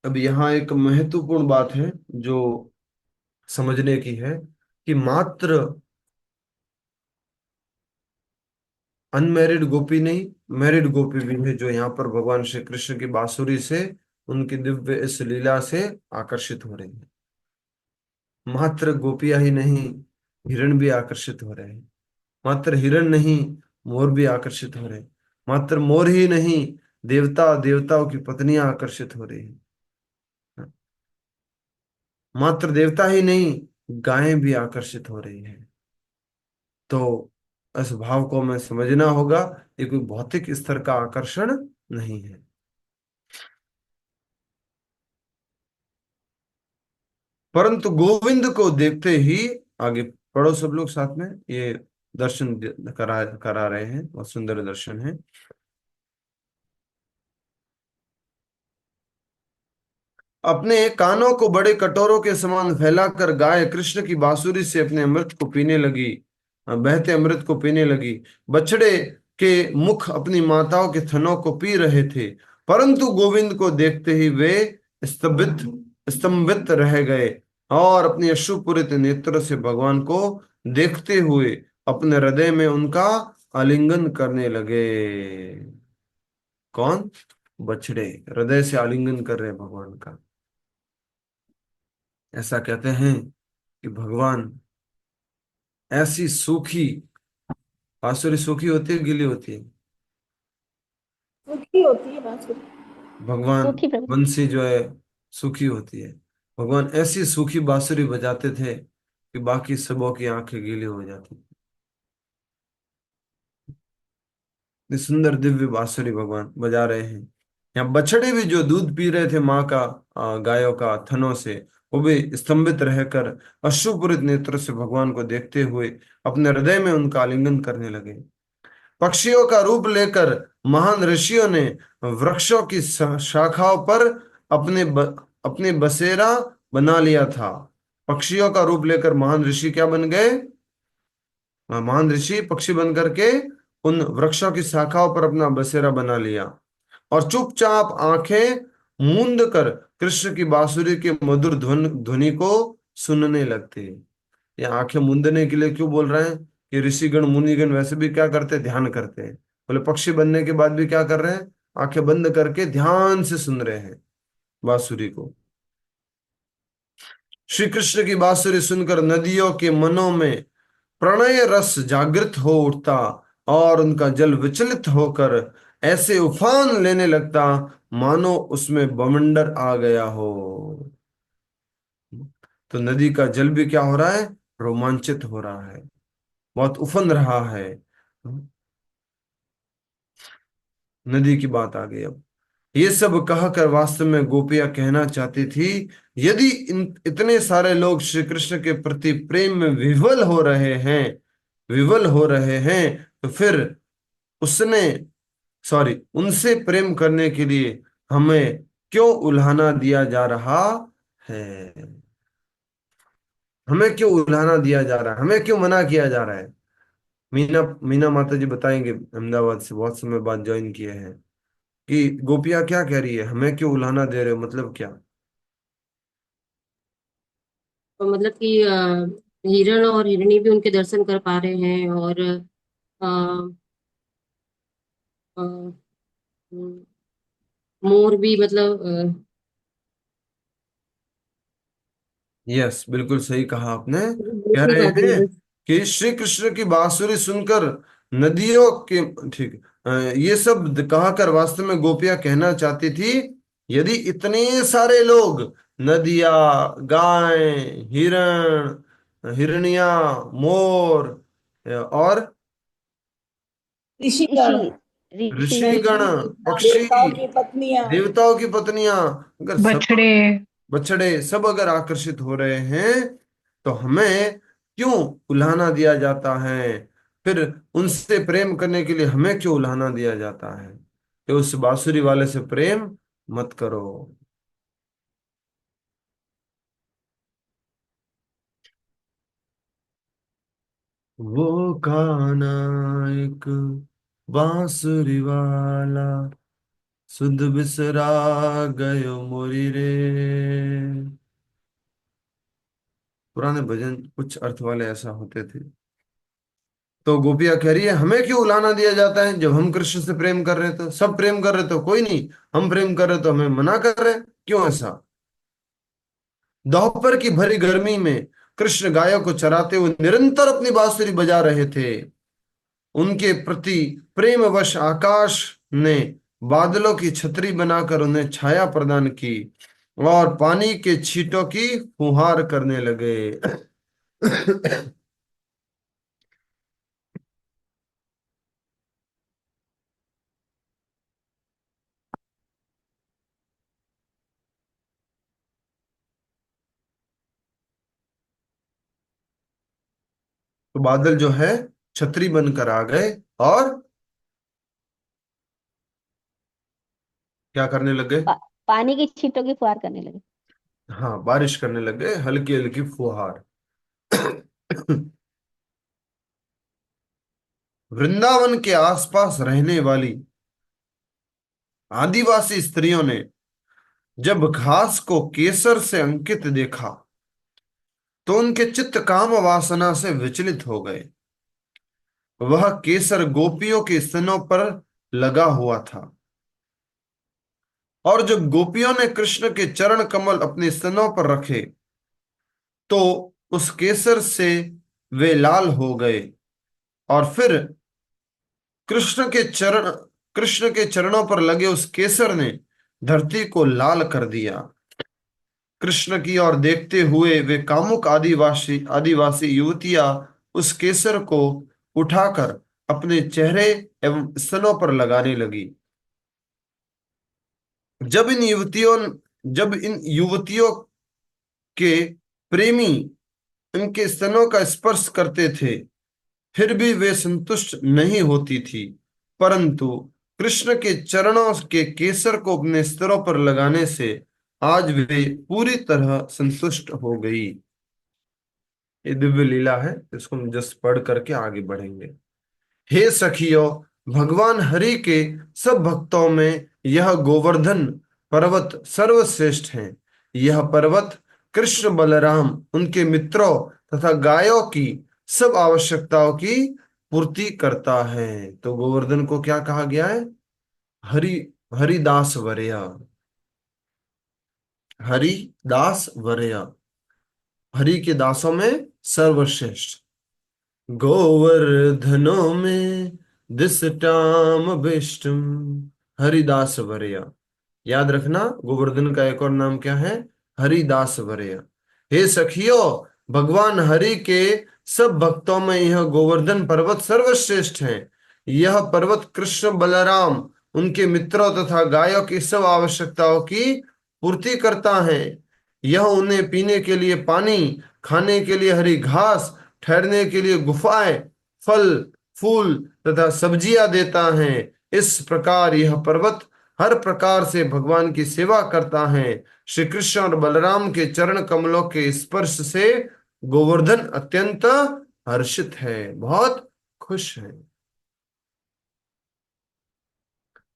अब यहाँ एक महत्वपूर्ण बात है जो समझने की है कि मात्र अनमैरिड गोपी नहीं, मैरिड गोपी भी है जो यहाँ पर भगवान श्री कृष्ण की बांसुरी से, उनकी दिव्य इस लीला से आकर्षित हो रही है। मात्र गोपियां ही नहीं, हिरण भी आकर्षित हो रहे हैं। मात्र हिरण नहीं, मोर भी आकर्षित हो रहे हैं। मात्र मोर ही नहीं, देवताओं की पत्नियां आकर्षित हो रही हैं। मात्र देवता ही नहीं, गायें भी आकर्षित हो रही हैं। तो इस भाव को हमें समझना होगा, ये कोई भौतिक स्तर का आकर्षण नहीं है। परंतु गोविंद को देखते ही, आगे पढ़ो सब लोग साथ में, ये दर्शन करा रहे हैं, बहुत सुंदर दर्शन है। अपने कानों को बड़े कटोरों के समान फैलाकर गाय कृष्ण की बांसुरी से अपने अमृत को पीने लगी, बहते अमृत को पीने लगी। बछड़े के मुख अपनी माताओं के थनों को पी रहे थे, परंतु गोविंद को देखते ही वे स्तंभित रह गए और अपनी अश्रुपूरित नेत्र से भगवान को देखते हुए अपने हृदय में उनका आलिंगन करने लगे। कौन? बछड़े हृदय से आलिंगन कर रहे हैं भगवान का। ऐसा कहते हैं कि भगवान ऐसी सूखी बांसुरी, सूखी होती है गीली होती है? सूखी होती है बांसुरी। भगवान सूखी प्रभु। बंसी जो है सूखी होती है। भगवान ऐसी सूखी बांसुरी बजाते थे कि बाकी सबों की आंखें गीली हो जाती। इतनी सुंदर दिव्य बांसुरी भगवान बजा रहे हैं। यहाँ बछड़े भी जो दूध पी रहे थे माँ का, गायों का थनों से, वो भी स्तंभित रहकर अश्रुपूरित नेत्र से भगवान को देखते हुए अपने हृदय में उनका आलिंगन करने लगे। पक्षियों का रूप लेकर महान ऋषियों ने वृक्षों की शाखाओं पर अपने बसेरा बना लिया था। पक्षियों का रूप लेकर महान ऋषि क्या बन गए? महान ऋषि पक्षी बन करके उन वृक्षों की शाखाओं पर अपना बसेरा बना लिया और चुपचाप आंखें मूंद कर कृष्ण की बांसुरी के मधुर ध्वनि को सुनने लगते। ये आंखें मूंदने के लिए क्यों बोल रहे हैं? कि ऋषिगण मुनिगण वैसे भी क्या करते हैं? ध्यान करते हैं। बोले पक्षी बनने के बाद भी क्या कर रहे हैं? आंखें बंद करके ध्यान से सुन रहे हैं बांसुरी को। श्री कृष्ण की बांसुरी सुनकर नदियों के मनों में प्रणय रस जागृत हो उठता और उनका जल विचलित होकर ऐसे उफान लेने लगता मानो उसमें बवंडर आ गया हो। तो नदी का जल भी क्या हो रहा है, रोमांचित हो रहा है, बहुत उफंद रहा है। नदी की बात आ गई अब। ये सब कहकर वास्तव में गोपियां कहना चाहती थी, यदि इतने सारे लोग श्री कृष्ण के प्रति प्रेम में विवल हो रहे हैं, तो फिर उसने सॉरी उनसे प्रेम करने के लिए हमें क्यों उल्हाना दिया जा रहा है। हमें क्यों उल्हाना दिया जा रहा है, हमें क्यों मना किया जा रहा है। मीना मीना माता जी बताएंगे, अहमदाबाद से बहुत समय बाद ज्वाइन किए हैं, कि गोपियां क्या कह रही है, हमें क्यों उल्हाना दे रहे हो, मतलब क्या। तो मतलब कि हिरण और हिरणी भी उनके दर्शन कर पा रहे हैं, और अ, अ, मोर भी मतलब यस, बिल्कुल सही कहा आपने। कह दूसरी रहे बात हैं है। कि श्री कृष्ण की बांसुरी सुनकर नदियों के ठीक ये सब कहकर वास्तव में गोपियां कहना चाहती थी, यदि इतने सारे लोग, नदियां, गाय, हिरण, हिरनिया, मोर और ऋषिगण, ऋषि, ऋषिगण, पक्षी, देवताओं की पत्नियां। देवताओं की पत्नियां, अगर सब बछड़े। बछड़े सब अगर आकर्षित हो रहे हैं, तो हमें क्यों उल्हाना दिया जाता है। फिर उनसे प्रेम करने के लिए हमें क्यों उल्हाना दिया जाता है कि उस बांसुरी वाले से प्रेम मत करो। वो कान्हा एक बांसुरी वाला, सुध बिसरा गयो मोरी रे। पुराने भजन कुछ अर्थ वाले ऐसा होते थे। तो गोपियां कह रही है, हमें क्यों उलाना दिया जाता है, जब हम कृष्ण से प्रेम कर रहे तो सब प्रेम कर रहे तो कोई नहीं, हम प्रेम कर रहे तो हमें मना कर रहे, क्यों ऐसा। दोपहर की भरी गर्मी में कृष्ण गायों को चराते हुए निरंतर अपनी बांसुरी बजा रहे थे। उनके प्रति प्रेमवश आकाश ने बादलों की छतरी बनाकर उन्हें छाया प्रदान की और पानी के छींटों की फुहार करने लगे। तो बादल जो है छतरी बनकर आ गए और क्या करने लग गए। पानी की छींटों की फुहार करने लगे। हाँ, बारिश करने लग गए, हल्की हल्की फुहार। वृंदावन के आसपास रहने वाली आदिवासी स्त्रियों ने जब घास को केसर से अंकित देखा, तो उनके चित्त काम वासना से विचलित हो गए। वह केसर गोपियों के स्तनों पर लगा हुआ था, और जब गोपियों ने कृष्ण के चरण कमल अपने स्तनों पर रखे, तो उस केसर से वे लाल हो गए, और फिर कृष्ण के चरण कृष्ण के चरणों पर लगे उस केसर ने धरती को लाल कर दिया। कृष्ण की ओर देखते हुए वे कामुक आदिवासी आदिवासी युवतियां उस केसर को उठाकर अपने चेहरे एवं स्तनों पर लगाने लगी। जब इन युवतियों जब इन युवतियों के प्रेमी इनके स्तनों का स्पर्श करते थे, फिर भी वे संतुष्ट नहीं होती थी, परंतु कृष्ण के चरणों के केसर को अपने स्तरों पर लगाने से आज वे पूरी तरह संतुष्ट हो गई। ये दिव्य लीला है, इसको हम जस्ट पढ़ करके आगे बढ़ेंगे। हे सखियों, भगवान हरि के सब भक्तों में यह गोवर्धन पर्वत सर्वश्रेष्ठ है। यह पर्वत कृष्ण बलराम उनके मित्रों तथा गायों की सब आवश्यकताओं की पूर्ति करता है। तो गोवर्धन को क्या कहा गया है, हरि हरिदास वरया, हरिदास वरया, हरि के दासों में सर्वश्रेष्ठ। गोवर्धनो में दिसटाम विष्टम हरिदास वरया। याद रखना, गोवर्धन का एक और नाम क्या है, हरिदास वरया। हे सखियों, भगवान हरि के सब भक्तों में यह गोवर्धन पर्वत सर्वश्रेष्ठ है। यह पर्वत कृष्ण बलराम उनके मित्रों तथा गायों की सब आवश्यकताओं की पूर्ति करता है। यह उन्हें पीने के लिए पानी, खाने के लिए हरी घास, ठहरने के लिए गुफाएं, फल फूल तथा सब्जियां देता है। इस प्रकार यह पर्वत हर प्रकार से भगवान की सेवा करता है। श्री कृष्ण और बलराम के चरण कमलों के स्पर्श से गोवर्धन अत्यंत हर्षित है, बहुत खुश है।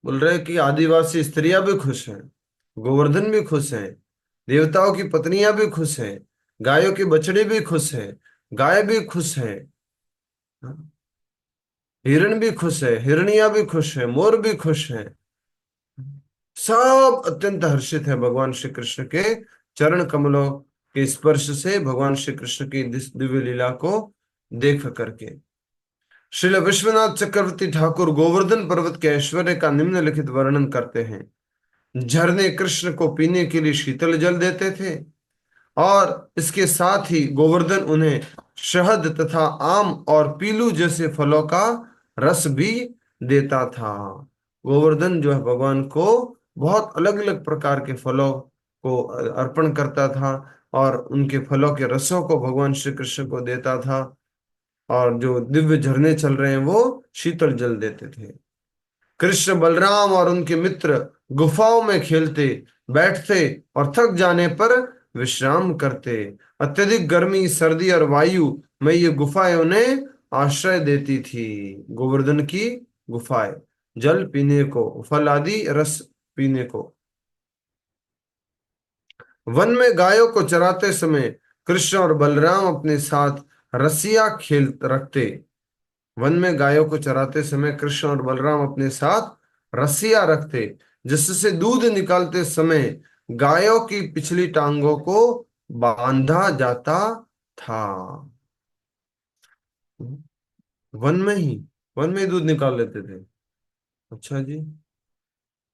बोल रहे कि आदिवासी स्त्रियां भी खुश हैं, गोवर्धन भी खुश हैं, देवताओं की पत्नियां भी खुश हैं, गायों के बछड़े भी खुश हैं, गाय भी खुश है, हिरण भी खुश है, हिरनिया भी खुश है, मोर भी खुश है। सब अत्यंत हर्षित है भगवान श्री कृष्ण के चरण कमलों के स्पर्श से, भगवान श्री कृष्ण की दिव्य लीला को देख करके। श्रील विश्वनाथ चक्रवर्ती ठाकुर गोवर्धन पर्वत के ऐश्वर्य का निम्नलिखित वर्णन करते हैं। झरने कृष्ण को पीने के लिए शीतल जल देते थे और इसके साथ ही गोवर्धन उन्हें शहद तथा आम और पीलू जैसे फलों का रस भी देता था। गोवर्धन जो है भगवान को बहुत अलग अलग प्रकार के फलों को अर्पण करता था और उनके फलों के रसों को भगवान श्री कृष्ण को देता था, और जो दिव्य झरने चल रहे हैं वो शीतल जल देते थे। कृष्ण बलराम और उनके मित्र गुफाओं में खेलते, बैठते और थक जाने पर विश्राम करते। अत्यधिक गर्मी, सर्दी और वायु में ये गुफाएं उन्हें आश्रय देती थी। गोवर्धन की गुफाएं जल पीने को, फल आदि रस पीने को। वन में गायों को चराते समय कृष्ण और बलराम अपने साथ रस्सियां खेल रखते। वन में गायों को चराते समय कृष्ण और बलराम अपने साथ रस्सियां रखते, जिससे दूध निकालते समय गायों की पिछली टांगों को बांधा जाता था। वन में ही दूध निकाल लेते थे। अच्छा जी।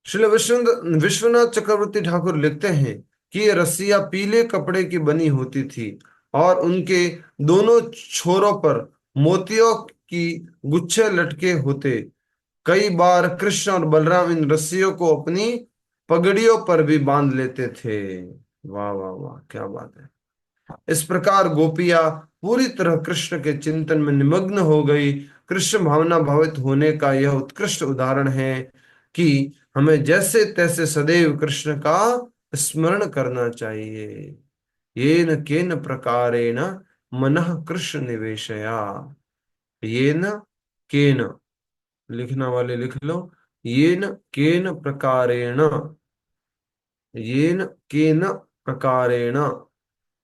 श्री विश्वनाथ चक्रवर्ती ठाकुर लिखते हैं कि ये रस्सियां पीले कपड़े की बनी होती थी और उनके दोनों छोरों पर मोतियों की गुच्छे लटके होते। कई बार कृष्ण और बलराम इन रस्सियों को अपनी पगड़ियों पर भी बांध लेते थे। वाह वाह वाह, क्या बात है। इस प्रकार गोपियां पूरी तरह कृष्ण के चिंतन में निमग्न हो गई। कृष्ण भावना भावित होने का यह उत्कृष्ट उदाहरण है कि हमें जैसे तैसे सदैव कृष्ण का स्मरण करना चाहिए। येन केन प्रकारेण मनः कृष्ण निवेशया। येन केन, लिखना वाले लिख लो, येन केन प्रकारेण, येन केन प्रकारेण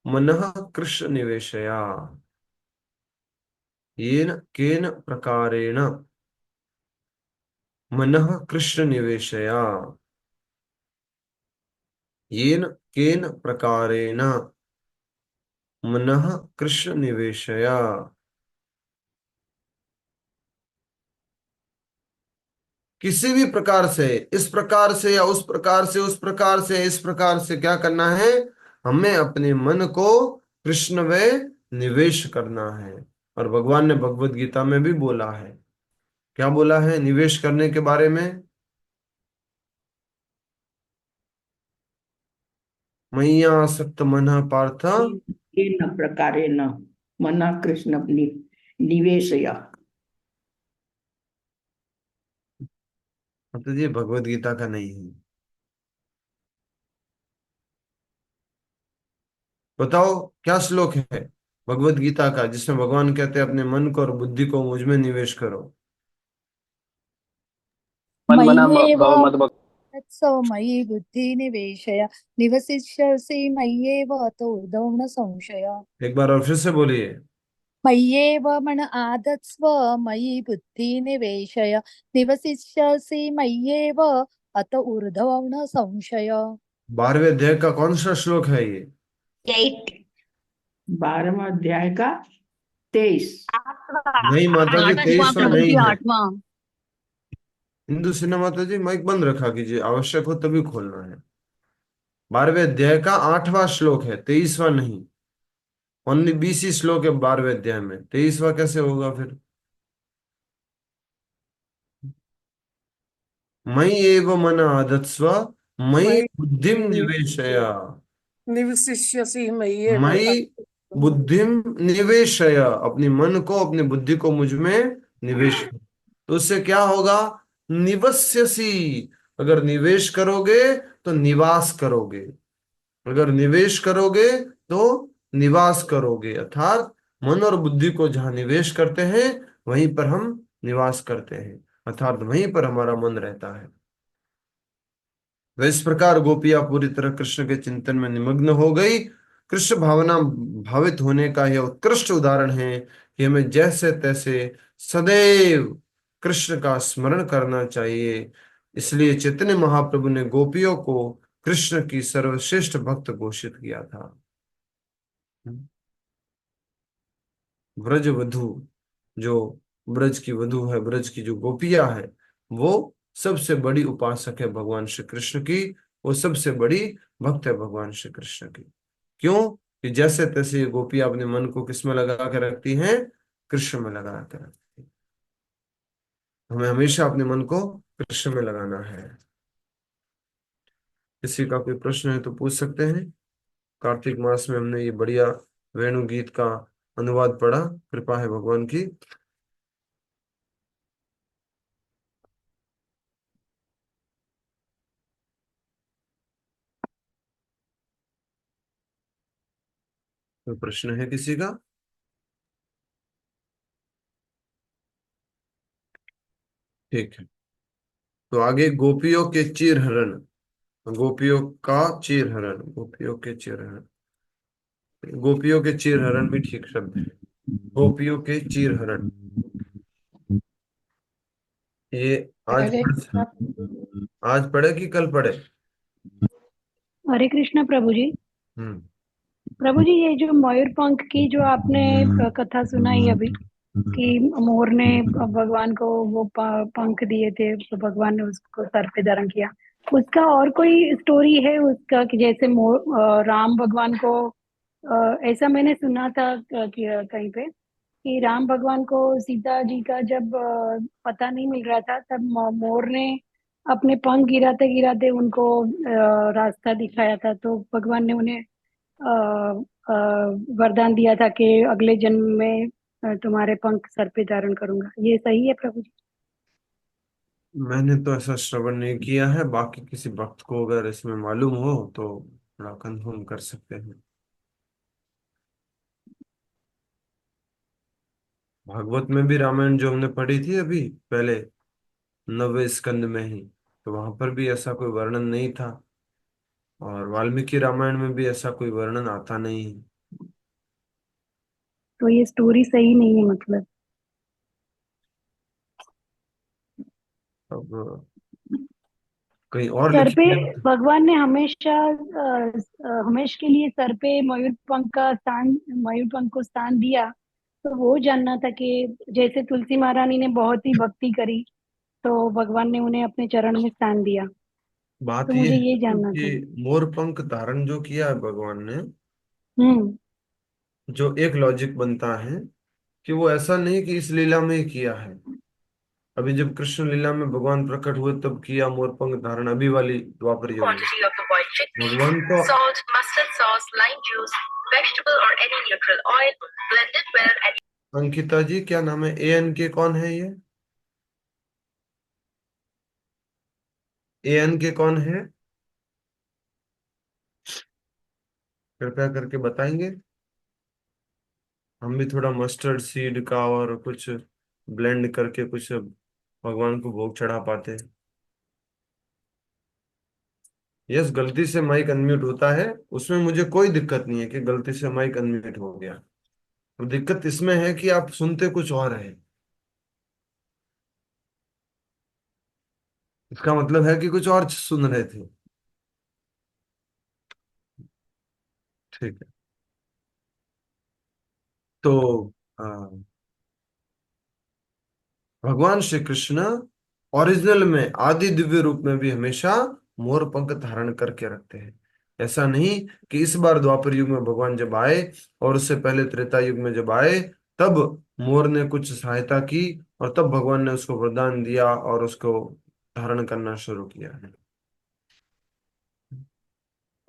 मनः कृष्ण निवेशया। येन केन प्रकारेण मनः कृष्ण निवेशया। येन केन प्रकारेण मनः कृष्ण निवेशया। किसी भी प्रकार से, इस प्रकार से या उस प्रकार से, उस प्रकार से इस प्रकार से क्या करना है, हमें अपने मन को कृष्ण में निवेश करना है। और भगवान ने भगवत गीता में भी बोला है, क्या बोला है निवेश करने के बारे में? मय्यासक्त मनः पार्थ। केन प्रकारेण मनः कृष्ण निवेशय। मतलब ये भगवत गीता का नहीं है। बताओ क्या श्लोक है भगवत गीता का जिसमें भगवान कहते हैं अपने मन को और बुद्धि को मुझ में निवेश करो? मय्येव तत्सव मयि बुद्धि निवेशय निवसिष्यसि मय्येव अतो न संशय। एक बार और फिर से बोलिए। मय्येव मन आदत्स्व मयि बुद्धि निवेशय निवसिष्यसि मय्येव अत ऊर्ध्वं न संशय। 12वें अध्याय का कौन सा श्लोक है ये? 8 12वां अध्याय का 23। नहीं माता जी, 23वां नहीं है। 8वां। हिंदू सिन्हा माता जी माइक बंद रखा कीजिए, आवश्यक हो तभी खोलना है। 12वें अध्याय का 8वां श्लोक है, 23वां नहीं। ओनली 20 ही श्लोक है 12वें अध्याय में, 23वां कैसे होगा फिर? मयि एव मन आधत्स्व मयि मयि बुद्धिम निवेशय। निवसिष्यसि मय्येव। मयि बुद्धिम निवेशय, अपनी मन को, अपनी बुद्धि को मुझ में निवेश कर। तो उससे क्या होगा? निवस्यसि, अगर निवेश करोगे तो निवास करोगे, अगर निवेश करोगे तो निवास करोगे, अर्थात मन और बुद्धि को जहां निवेश करते हैं वहीं पर हम निवास करते हैं, अर्थात वहीं पर हमारा मन रहता है। तो इस प्रकार गोपियां पूरी तरह कृष्ण के चिंतन में निमग्न हो गई। कृष्ण भावना भावित होने का यह उत्कृष्ट उदाहरण है कि हमें जैसे तैसे सदैव कृष्ण का स्मरण करना चाहिए। इसलिए चैतन्य महाप्रभु ने गोपियों को कृष्ण की सर्वश्रेष्ठ भक्त घोषित किया था। ब्रज वधु, जो ब्रज की वधु है, ब्रज की जो गोपियां है, वो सबसे बड़ी उपासक है भगवान श्री कृष्ण की, वो सबसे बड़ी भक्त है भगवान श्री कृष्ण की। क्यों? कि जैसे तैसे ये गोपियां अपने मन को किस में लगा के रखती हैं? कृष्ण में लगा के रखती हैं। हमें हमेशा अपने मन को कृष्ण में लगाना है। किसी का कोई प्रश्न है तो पूछ सकते हैं। कार्तिक मास में हमने ये बढ़िया वेणु गीत का अनुवाद पढ़ा, कृपा है भगवान की। कोई प्रश्न है किसी का? ठीक है, तो आगे गोपियों के चीर हरण, गोपियों का चीर हरण, गोपियों के चीर हरण, गोपियों के चीर हरण भी ठीक शब्द है। गोपियों के चीर हरण, ये आज हरे पढ़, आज पढ़े कि कल पढ़े? हरे कृष्ण प्रभु जी। हम्म। प्रभु जी, ये जो मयूरपंख की जो आपने कथा सुनाई अभी, कि मोर ने भगवान को वो पंख दिए थे, तो भगवान ने उसको सर पे धारण किया, उसका और कोई स्टोरी है उसका? कि जैसे मोर राम भगवान को ऐसा मैंने सुना था कि कहीं पे, कि राम भगवान को सीता जी का जब पता नहीं मिल रहा था, तब मोर ने अपने पंख गिराते गिराते उनको रास्ता दिखाया था। तो भगवान ने उन्हें अ, वरदान दिया था कि अगले जन्म में तुम्हारे पंख सर पे धारण करूंगा। ये सही है प्रभु जी? मैंने तो ऐसा श्रवण नहीं किया है, बाकी किसी भक्त को अगर इसमें मालूम हो तो थोड़ा कंफर्म कर सकते हैं। भागवत में भी रामायण जो हमने पढ़ी थी अभी पहले 9वें स्कंद में ही, तो वहां पर भी ऐसा कोई वर्णन नहीं था, और वाल्मीकि रामायण में भी ऐसा कोई वर्णन आता नहीं है। तो ये स्टोरी सही नहीं है मतलब? अब कहीं और सर पे लिखी है। भगवान ने हमेशा हमेश के लिए सर पे मयूर पंख का स्थान, मयूर पंख को स्थान दिया। तो वो जानना था कि जैसे तुलसी महारानी ने बहुत ही भक्ति करी, तो भगवान ने उन्हें अपने चरण में स्थान दिया। तो बात मुझे यह ये है जानना था। कि मोर पंख धारण जो किया है भगवान ने, हम्म। जो एक लॉजिक बनता है कि वो ऐसा नहीं कि इस लीला में ही किया है। अभी जब कृष्ण लीला में भगवान प्रकट हुए तब किया मोर पंख धारण, अभी वाली द्वापर युग में। भगवान तो अंकिता जी, क्या नाम है? एन के कौन है ये? एन के कौन है? कृपया करके बताएंगे। हम भी थोड़ा मस्टर्ड सीड का और कुछ ब्लेंड करके कुछ भगवान को भोग चढ़ा पाते हैं। यस, गलती से माइक अनम्यूट होता है, उसमें मुझे कोई दिक्कत नहीं है कि गलती से माइक अनम्यूट हो गया। तो दिक्कत इसमें है कि आप सुनते कुछ और है, इसका मतलब है कि कुछ और सुन रहे थे। ठीक है, तो आ, भगवान श्री कृष्ण ओरिजिनल में आदि दिव्य रूप में भी हमेशा मोर पंख धारण करके रखते हैं। ऐसा नहीं कि इस बार द्वापर युग में भगवान जब आए और उससे पहले त्रेता युग में जब आए तब मोर ने कुछ सहायता की और तब भगवान ने उसको वरदान दिया और उसको धारण करना शुरू किया है।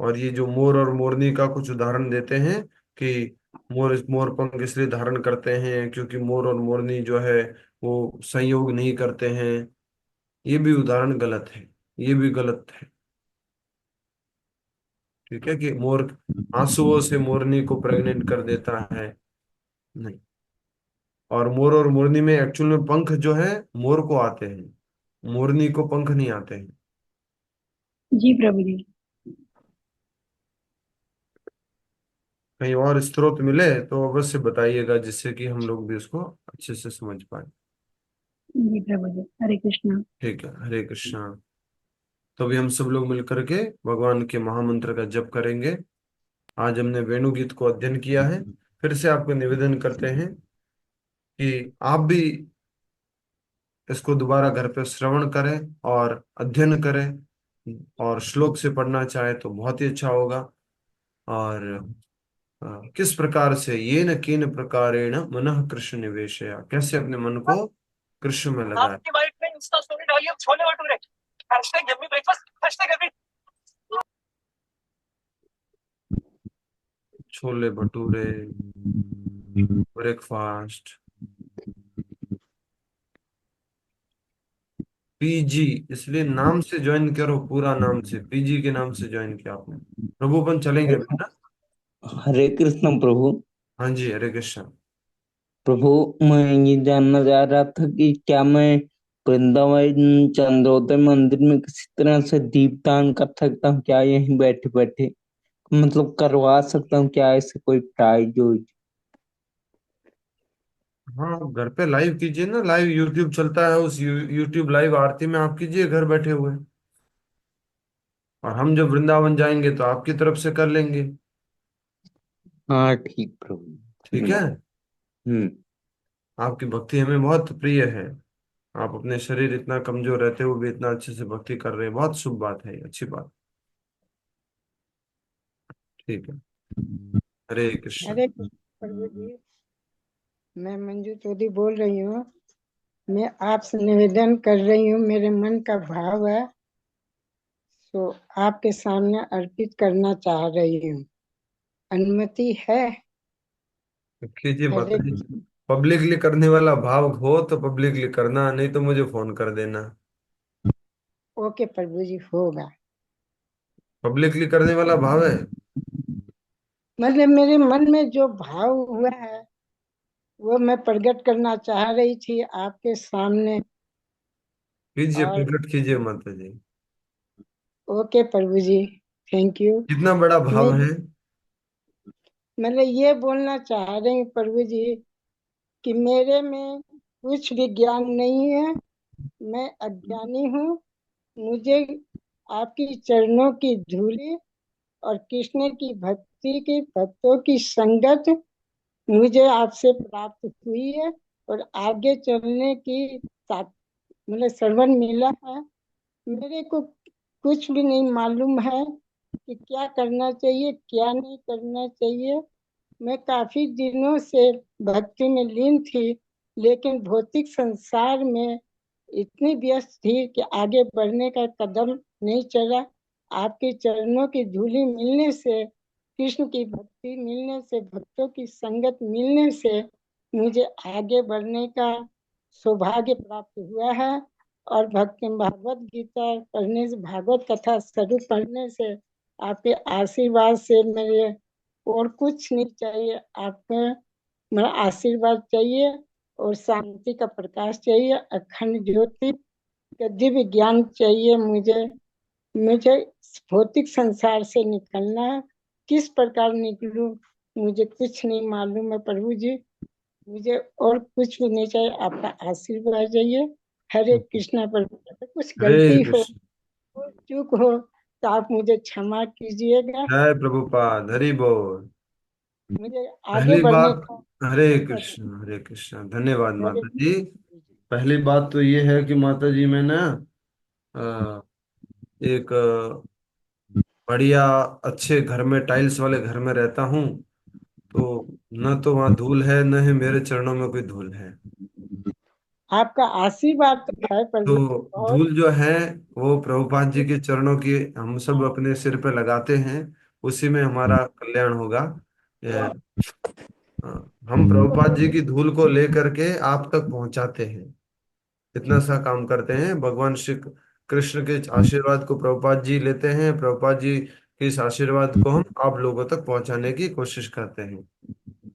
और ये जो मोर और मोरनी का कुछ उदाहरण देते हैं कि मोर पंख इसलिए धारण करते हैं क्योंकि मोर और मोरनी जो है वो संयोग नहीं करते हैं, ये भी उदाहरण गलत है, ये भी गलत है। ठीक है कि मोर आंसुओं से मोरनी को प्रेग्नेंट कर देता है, नहीं। और मोरनी में एक्चुअल में पंख जो है मोर को आते हैं, मोरनी को पंख नहीं आते हैं। जी प्रभु जी। कहीं और स्रोत मिले तो अवश्य बताइएगा जिससे कि हम लोग भी उसको अच्छे से समझ पाए। जी प्रभु जी, हरे कृष्णा। ठीक है, हरे कृष्णा। तो अभी हम सब लोग मिलकर के भगवान के महामंत्र का जप करेंगे। आज हमने वेणु गीत को अध्ययन किया है। फिर से आपको निवेदन करते हैं कि आप भी इसको दोबारा घर पे श्रवण करें और अध्ययन करें, और श्लोक से पढ़ना चाहे तो बहुत ही अच्छा होगा। और किस प्रकार से ये न किन प्रकारेण मनः कृष्ण निवेशया, कैसे अपने मन को कृष्ण में लगाए। आपकी वाइफ ने इंस्टा स्टोरी डाली है chole bhature hashtag yummy breakfast hashtag every chole bhature breakfast PG, इसलिए नाम से ज्वाइन करो, पूरा नाम से पीजी के नाम से ज्वाइन किया आपने। प्रभु अपन चलेंगे बेटा। हरे कृष्ण प्रभु। हाँ जी, हरे कृष्ण। प्रभु, मैं ये जानना चाह रहा था कि क्या मैं वृंदावन चंद्रोदय मंदिर में किसी तरह से दीपदान कर सकता हूँ क्या, यहीं बैठे बैठे मतलब करवा सकता हूँ क्या, ऐसे कोई प्राइज हो? हाँ, आप घर पे लाइव कीजिए ना, लाइव यूट्यूब चलता है, उस यूट्यूब लाइव आरती में आप कीजिए घर बैठे हुए। और हम जब वृंदावन जाएंगे तो आपकी तरफ से कर लेंगे। हाँ ठीक प्रभु, ठीक है। धन्यवाद। हम्म। आपकी भक्ति हमें बहुत प्रिय है। आप अपने शरीर इतना कमजोर रहते हुए भी इतना अच्छे से भक्ति कर रहे हैं, बहुत शुभ बात है, अच्छी बात। ठीक है, हरे कृष्ण। अरे प्रभु जी, मैं मंजू चौधरी बोल रही हूँ। मैं आपसे निवेदन कर रही हूँ, मेरे मन का भाव है तो आपके सामने अर्पित करना चाह रही हूँ। अनुमति है? कीजिए हरे माता जी। पब्लिकली करने वाला भाव हो तो पब्लिकली करना, नहीं तो मुझे फोन कर देना। ओके प्रभु जी, होगा। पब्लिकली करने वाला भाव है। मतलब मेरे मन में जो भाव हुआ है वो मैं प्रकट करना चाह रही थी आपके सामने। कीजिए, और प्रकट कीजिए माता जी। ओके प्रभु जी, थैंक यू। कितना बड़ा मैं भाव है। मतलब ये बोलना चाह रही हूँ प्रभु जी कि मेरे में कुछ भी ज्ञान नहीं है, मैं अज्ञानी हूँ। मुझे आपकी चरणों की धूली और कृष्ण की भक्ति की भक्तों की संगत मुझे आपसे प्राप्त हुई है और आगे चलने की मतलब श्रवण मिला है। मेरे को कुछ भी नहीं मालूम है कि क्या करना चाहिए क्या नहीं करना चाहिए। मैं काफी दिनों से भक्ति में लीन थी, लेकिन भौतिक संसार में इतनी व्यस्त थी कि आगे बढ़ने का कदम नहीं चला। आपके चरणों की धूली मिलने से, कृष्ण की भक्ति मिलने से, भक्तों की संगत मिलने से मुझे आगे बढ़ने का सौभाग्य प्राप्त हुआ है। और भक्ति भागवत गीता पढ़ने से, भागवत कथा स्वरूप पढ़ने से, आपके आशीर्वाद से मेरे और कुछ नहीं चाहिए। आपका मेरा आशीर्वाद चाहिए और शांति का प्रकाश चाहिए, अखंड ज्योति का दिव्य ज्ञान चाहिए मुझे। मुझे भौतिक संसार से निकलना है। किस प्रकार निकलूं मुझे कुछ नहीं मालूम है प्रभु जी। मुझे और कुछ भी नहीं चाहिए, आपका आशीर्वाद चाहिए। हरे कृष्णा प्रभु। कुछ हरे गलती हो, कृष्ण। चूक हो तो आप मुझे क्षमा कीजिएगा। जय प्रभुपाद, हरि बोल। मुझे आगे पहली बढ़ने बात, का। हरे कृष्ण हरे कृष्ण, धन्यवाद हरे माता जी। पहली बात तो ये है कि माता जी, मैं ना एक बढ़िया अच्छे घर में, टाइल्स वाले घर में रहता हूँ, तो न तो वहां धूल है, न है मेरे चरणों में कोई धूल है। आपका आशीर्वाद तो है तो प्रभु जी बहुत। धूल जो है वो प्रभुपाद जी के चरणों की हम सब अपने सिर पे लगाते हैं, उसी में हमारा कल्याण होगा। ये, हम प्रभुपाद जी की धूल को लेकर के आप तक पहुंचाते हैं, इतना सा काम करते हैं। भगवान श्री कृष्ण के आशीर्वाद को प्रभुपाद जी लेते हैं, प्रभुपाद जी के इस आशीर्वाद को हम आप लोगों तक पहुंचाने की कोशिश करते हैं।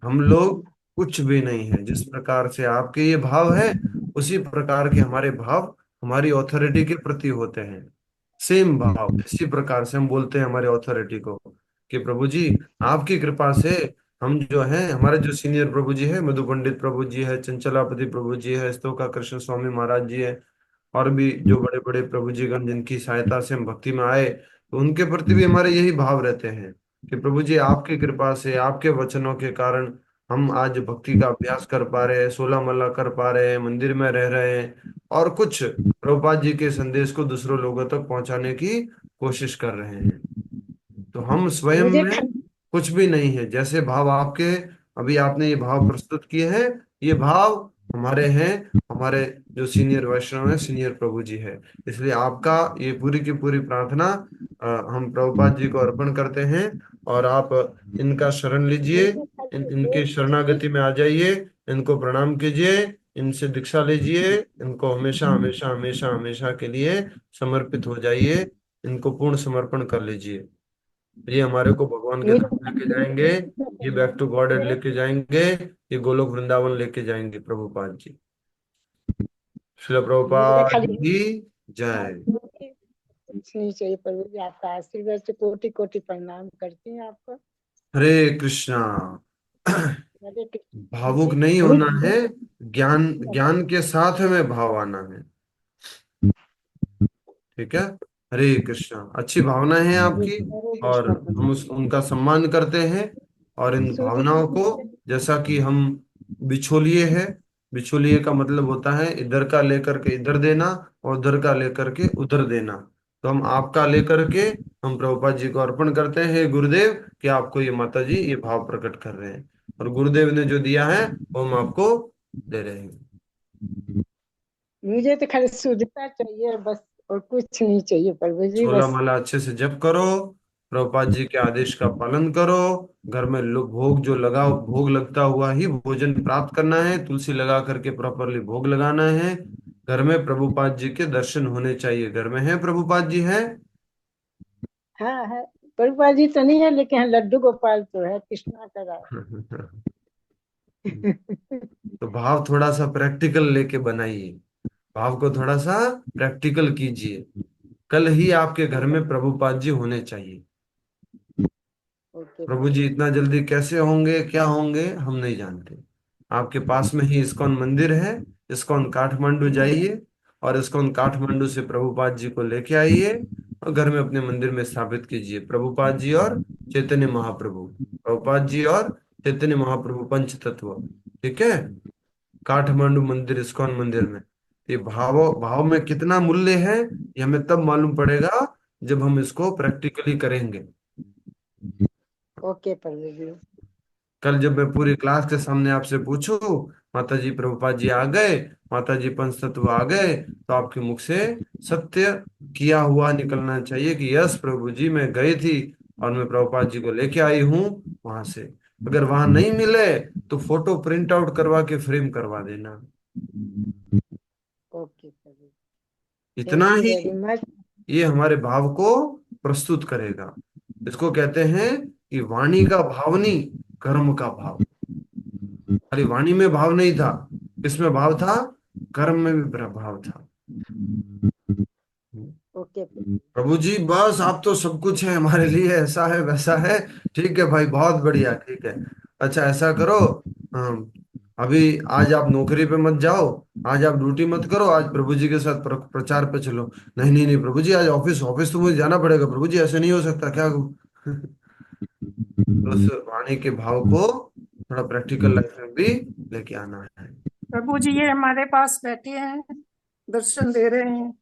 हम लोग कुछ भी नहीं है, जिस प्रकार से आपके ये भाव है उसी प्रकार के हमारे भाव हमारी ऑथोरिटी के प्रति होते हैं। सेम भाव इसी प्रकार से हम बोलते हैं हमारे ऑथोरिटी को कि प्रभु जी आपकी कृपा से हम जो हैं, हमारे जो सीनियर प्रभु जी है, मधु पंडित प्रभु जी है, चंचलापति प्रभु जी है, स्तोका कृष्ण स्वामी महाराज जी है, और भी जो बड़े बड़े प्रभु जीगण जिनकी सहायता से हम भक्ति में आए, तो उनके प्रति भी हमारे यही भाव रहते हैं कि प्रभु जी आपकी कृपा से, आपके वचनों के कारण हम आज भक्ति का अभ्यास कर पा रहे हैं, सोलह माला कर पा रहे हैं, मंदिर में रह रहे हैं, और कुछ प्रभुपाद जी के संदेश को दूसरों लोगों तक पहुंचाने की कोशिश कर रहे हैं। तो हम स्वयं मुझे में कुछ भी नहीं है, जैसे भाव आपके अभी आपने ये भाव प्रस्तुत किए हैं, ये भाव हमारे हैं, हमारे जो सीनियर वैष्णव है, सीनियर प्रभु जी है। इसलिए आपका ये पूरी की पूरी प्रार्थना हम प्रभुपाद जी को अर्पण करते हैं, और आप इनका शरण लीजिए, मुझे खाली इनकी एक शरणागति में आ जाइए, इनको प्रणाम कीजिए, इनसे दीक्षा लीजिए, इनको हमेशा हमेशा हमेशा हमेशा के लिए समर्पित हो जाइए, इनको पूर्ण समर्पण कर लीजिए। ये हमारे को भगवान के मुझे धाम लेके खाली जाएंगे, ये बैक टू गॉड एक लेके जाएंगे, ये गोलोक वृंदावन लेके जाएंगे प्रभुपाद जी। श्रील मुझे प्रभुपाद खाली की जय। मुझे कुछ नहीं चाहिए प्रभु जी, आपका आशीर्वाद से कोटि कोटि प्रणाम करती हैं आपको। हरे कृष्णा। हरे कृष्ण। भावुक मुझे नहीं होना मुझे है, ज्ञान ज्ञान के साथ हमें भाव आना है। ठीक है। हरे कृष्णा, अच्छी भावना है आपकी, हरे और कृष्ण हम प्रभु उनका सम्मान करते हैं। और इन भावनाओं को, जैसा कि हम बिछोलिए है, बिछोलिए का मतलब होता है इधर का लेकर के इधर देना, और उधर का लेकर के उधर देना। तो हम आपका लेकर के हम प्रभुपाद जी को अर्पण करते हैं, "हे गुरुदेव, कि आपको ये माता जी ये भाव प्रकट कर रहे हैं, और गुरुदेव ने जो दिया है वो हम आपको दे रहे हैं। मुझे तो खाली शुद्धता चाहिए बस, और कुछ नहीं चाहिए प्रभु जी सोलह बस। माला अच्छे से जप करो, प्रभुपाद जी के आदेश का पालन करो, घर में भोग जो लगा, भोग लगता हुआ ही भोजन प्राप्त करना है, तुलसी लगा करके प्रॉपरली भोग लगाना है। घर में प्रभुपाद जी के दर्शन होने चाहिए। घर में है प्रभुपाद जी है? हाँ है, प्रभुपाद जी तो नहीं है, लेकिन हाँ, लड्डू गोपाल तो है, कृष्णा का तो भाव थोड़ा सा प्रैक्टिकल लेके बनाइए, भाव को थोड़ा सा प्रैक्टिकल कीजिए। कल ही आपके घर में प्रभुपाद जी होने चाहिए। ओके प्रभु जी इतना जल्दी कैसे होंगे, क्या होंगे, हम नहीं जानते। आपके पास में ही इस्कॉन मंदिर है, इस्कॉन काठमांडू जाइए, और इस्कॉन काठमांडू से प्रभुपाद जी को लेके आइए, और घर में अपने मंदिर में स्थापित कीजिए। प्रभुपाद जी और चैतन्य महाप्रभु, प्रभुपाद जी और चैतन्य महाप्रभु पंच तत्व। ठीक है। काठमांडू मंदिर, इस्कॉन मंदिर में ये भाव भाव में कितना मूल्य है, ये हमें तब मालूम पड़ेगा जब हम इसको प्रैक्टिकली करेंगे। ओके प्रभु जी। कल जब मैं पूरी क्लास के सामने आपसे पूछूं, माता जी प्रभुपाद जी आ गए, माता जी पंचतत्व आ गए, तो आपके मुख से सत्य किया हुआ निकलना चाहिए कि यस प्रभु जी मैं गई थी, और मैं प्रभुपाद जी को लेके आई हूँ वहां से। अगर वहां नहीं मिले तो फोटो प्रिंट आउट करवा के फ्रेम करवा देना। ओके प्रभु, इतना thank you he very much. ये हमारे भाव को प्रस्तुत करेगा। इसको कहते हैं कि वाणी का भाव नहीं, कर्म का भाव। अरे वाणी में भाव नहीं था, किसमें भाव था? कर्म में भी भाव था। ओके प्रभु जी बस आप तो सब कुछ है हमारे लिए, ऐसा है वैसा है। ठीक है भाई, बहुत बढ़िया, ठीक है। अच्छा ऐसा करो, अभी आज आप नौकरी पे मत जाओ, आज आप ड्यूटी मत करो, आज प्रभु जी के साथ प्रचार पे चलो। नहीं नहीं नहीं प्रभु जी, आज ऑफिस ऑफिस तो मुझे जाना पड़ेगा प्रभु जी, ऐसे नहीं हो सकता, क्या तो उस वाणी के भाव को थोड़ा प्रैक्टिकल लाइफ में भी लेके आना है। प्रभु जी ये हमारे पास बैठे हैं, दर्शन दे रहे हैं।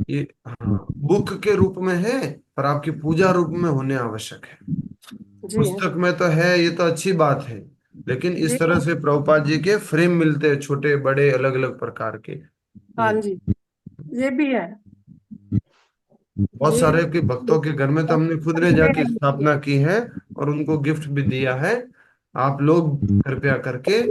ये हाँ बुक के रूप में है, पर आपकी पूजा रूप में होने आवश्यक है। जी हाँ। पुस्तक में तो है, ये तो अच्छी बात है, लेकिन इस जी तरह से प्रभुपाद जी के फ्रेम मिलते हैं, छोटे बड़े अलग अलग प्रकार के। हाँ ये जी, ये भी है। बहुत ये सारे के भक्तों के घर में तो हमने खुद ने जाके स्थापना की है और उनको गिफ्ट भी दिया है। आप लोग कृपया करके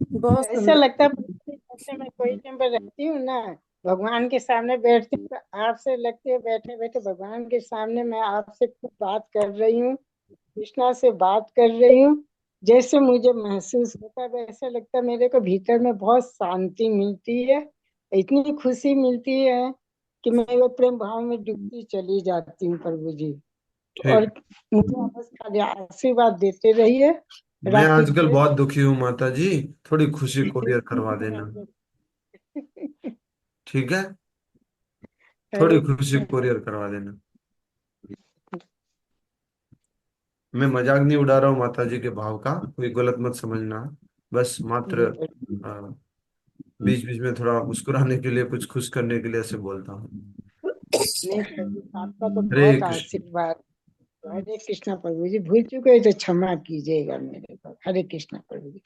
बहुत ऐसा सुंदर। लगता है जैसे मैं कोई टाइम पर रहती हूँ ना, भगवान के सामने बैठती हूँ, तो आपसे लगती है बैठे बैठे भगवान के सामने मैं आपसे कुछ बात कर रही हूँ, कृष्णा से बात कर रही हूँ। जैसे मुझे महसूस होता है वैसा लगता है मेरे को भीतर में बहुत शांति मिलती है, इतनी खुशी मिलती है कि मैं वो प्रेम भाव में डूबती चली जाती हूँ प्रभु जी। और ठीक। मुझे बस खाली आशीर्वाद देते रहिए। मैं राखी आजकल बहुत दुखी हूँ माता जी, थोड़ी खुशी कोरियर करवा देना। ठीक है, थोड़ी हरे खुशी कोरियर करवा देना। मैं मजाक नहीं उड़ा रहा हूँ माता जी के भाव का, कोई गलत मत समझना। बस मात्र बीच बीच में थोड़ा मुस्कुराने के लिए, कुछ खुश करने के लिए ऐसे बोलता हूँ। नहीं प्रभु, आपका तो हरे बहुत कृष्ण। आशीर्वाद। हरे कृष्णा प्रभु जी, भूल चुके हैं तो क्षमा कीजिएगा मेरे को। हरे कृष्णा प्रभु जी।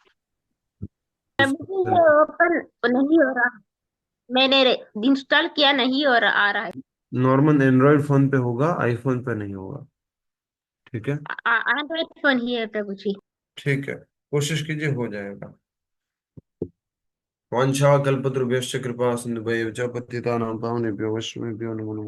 प्रभु जी, ये ओपन नहीं हो रहा, मैंने इंस्टॉल किया नहीं और आ रहा है। नॉर्मल एंड्रॉयड फोन पे होगा, आईफोन पे नहीं होगा। ठीक है। एंड्रॉइड फोन ही है प्रभु जी। ठीक है, कोशिश कीजिए, हो जाएगा। वाञ्छा कल्पतरुभ्यश्च कृपा सिन्धुभ्यश्च पतितानां पावनेभ्यो वैष्णवेभ्यो नमो नमः।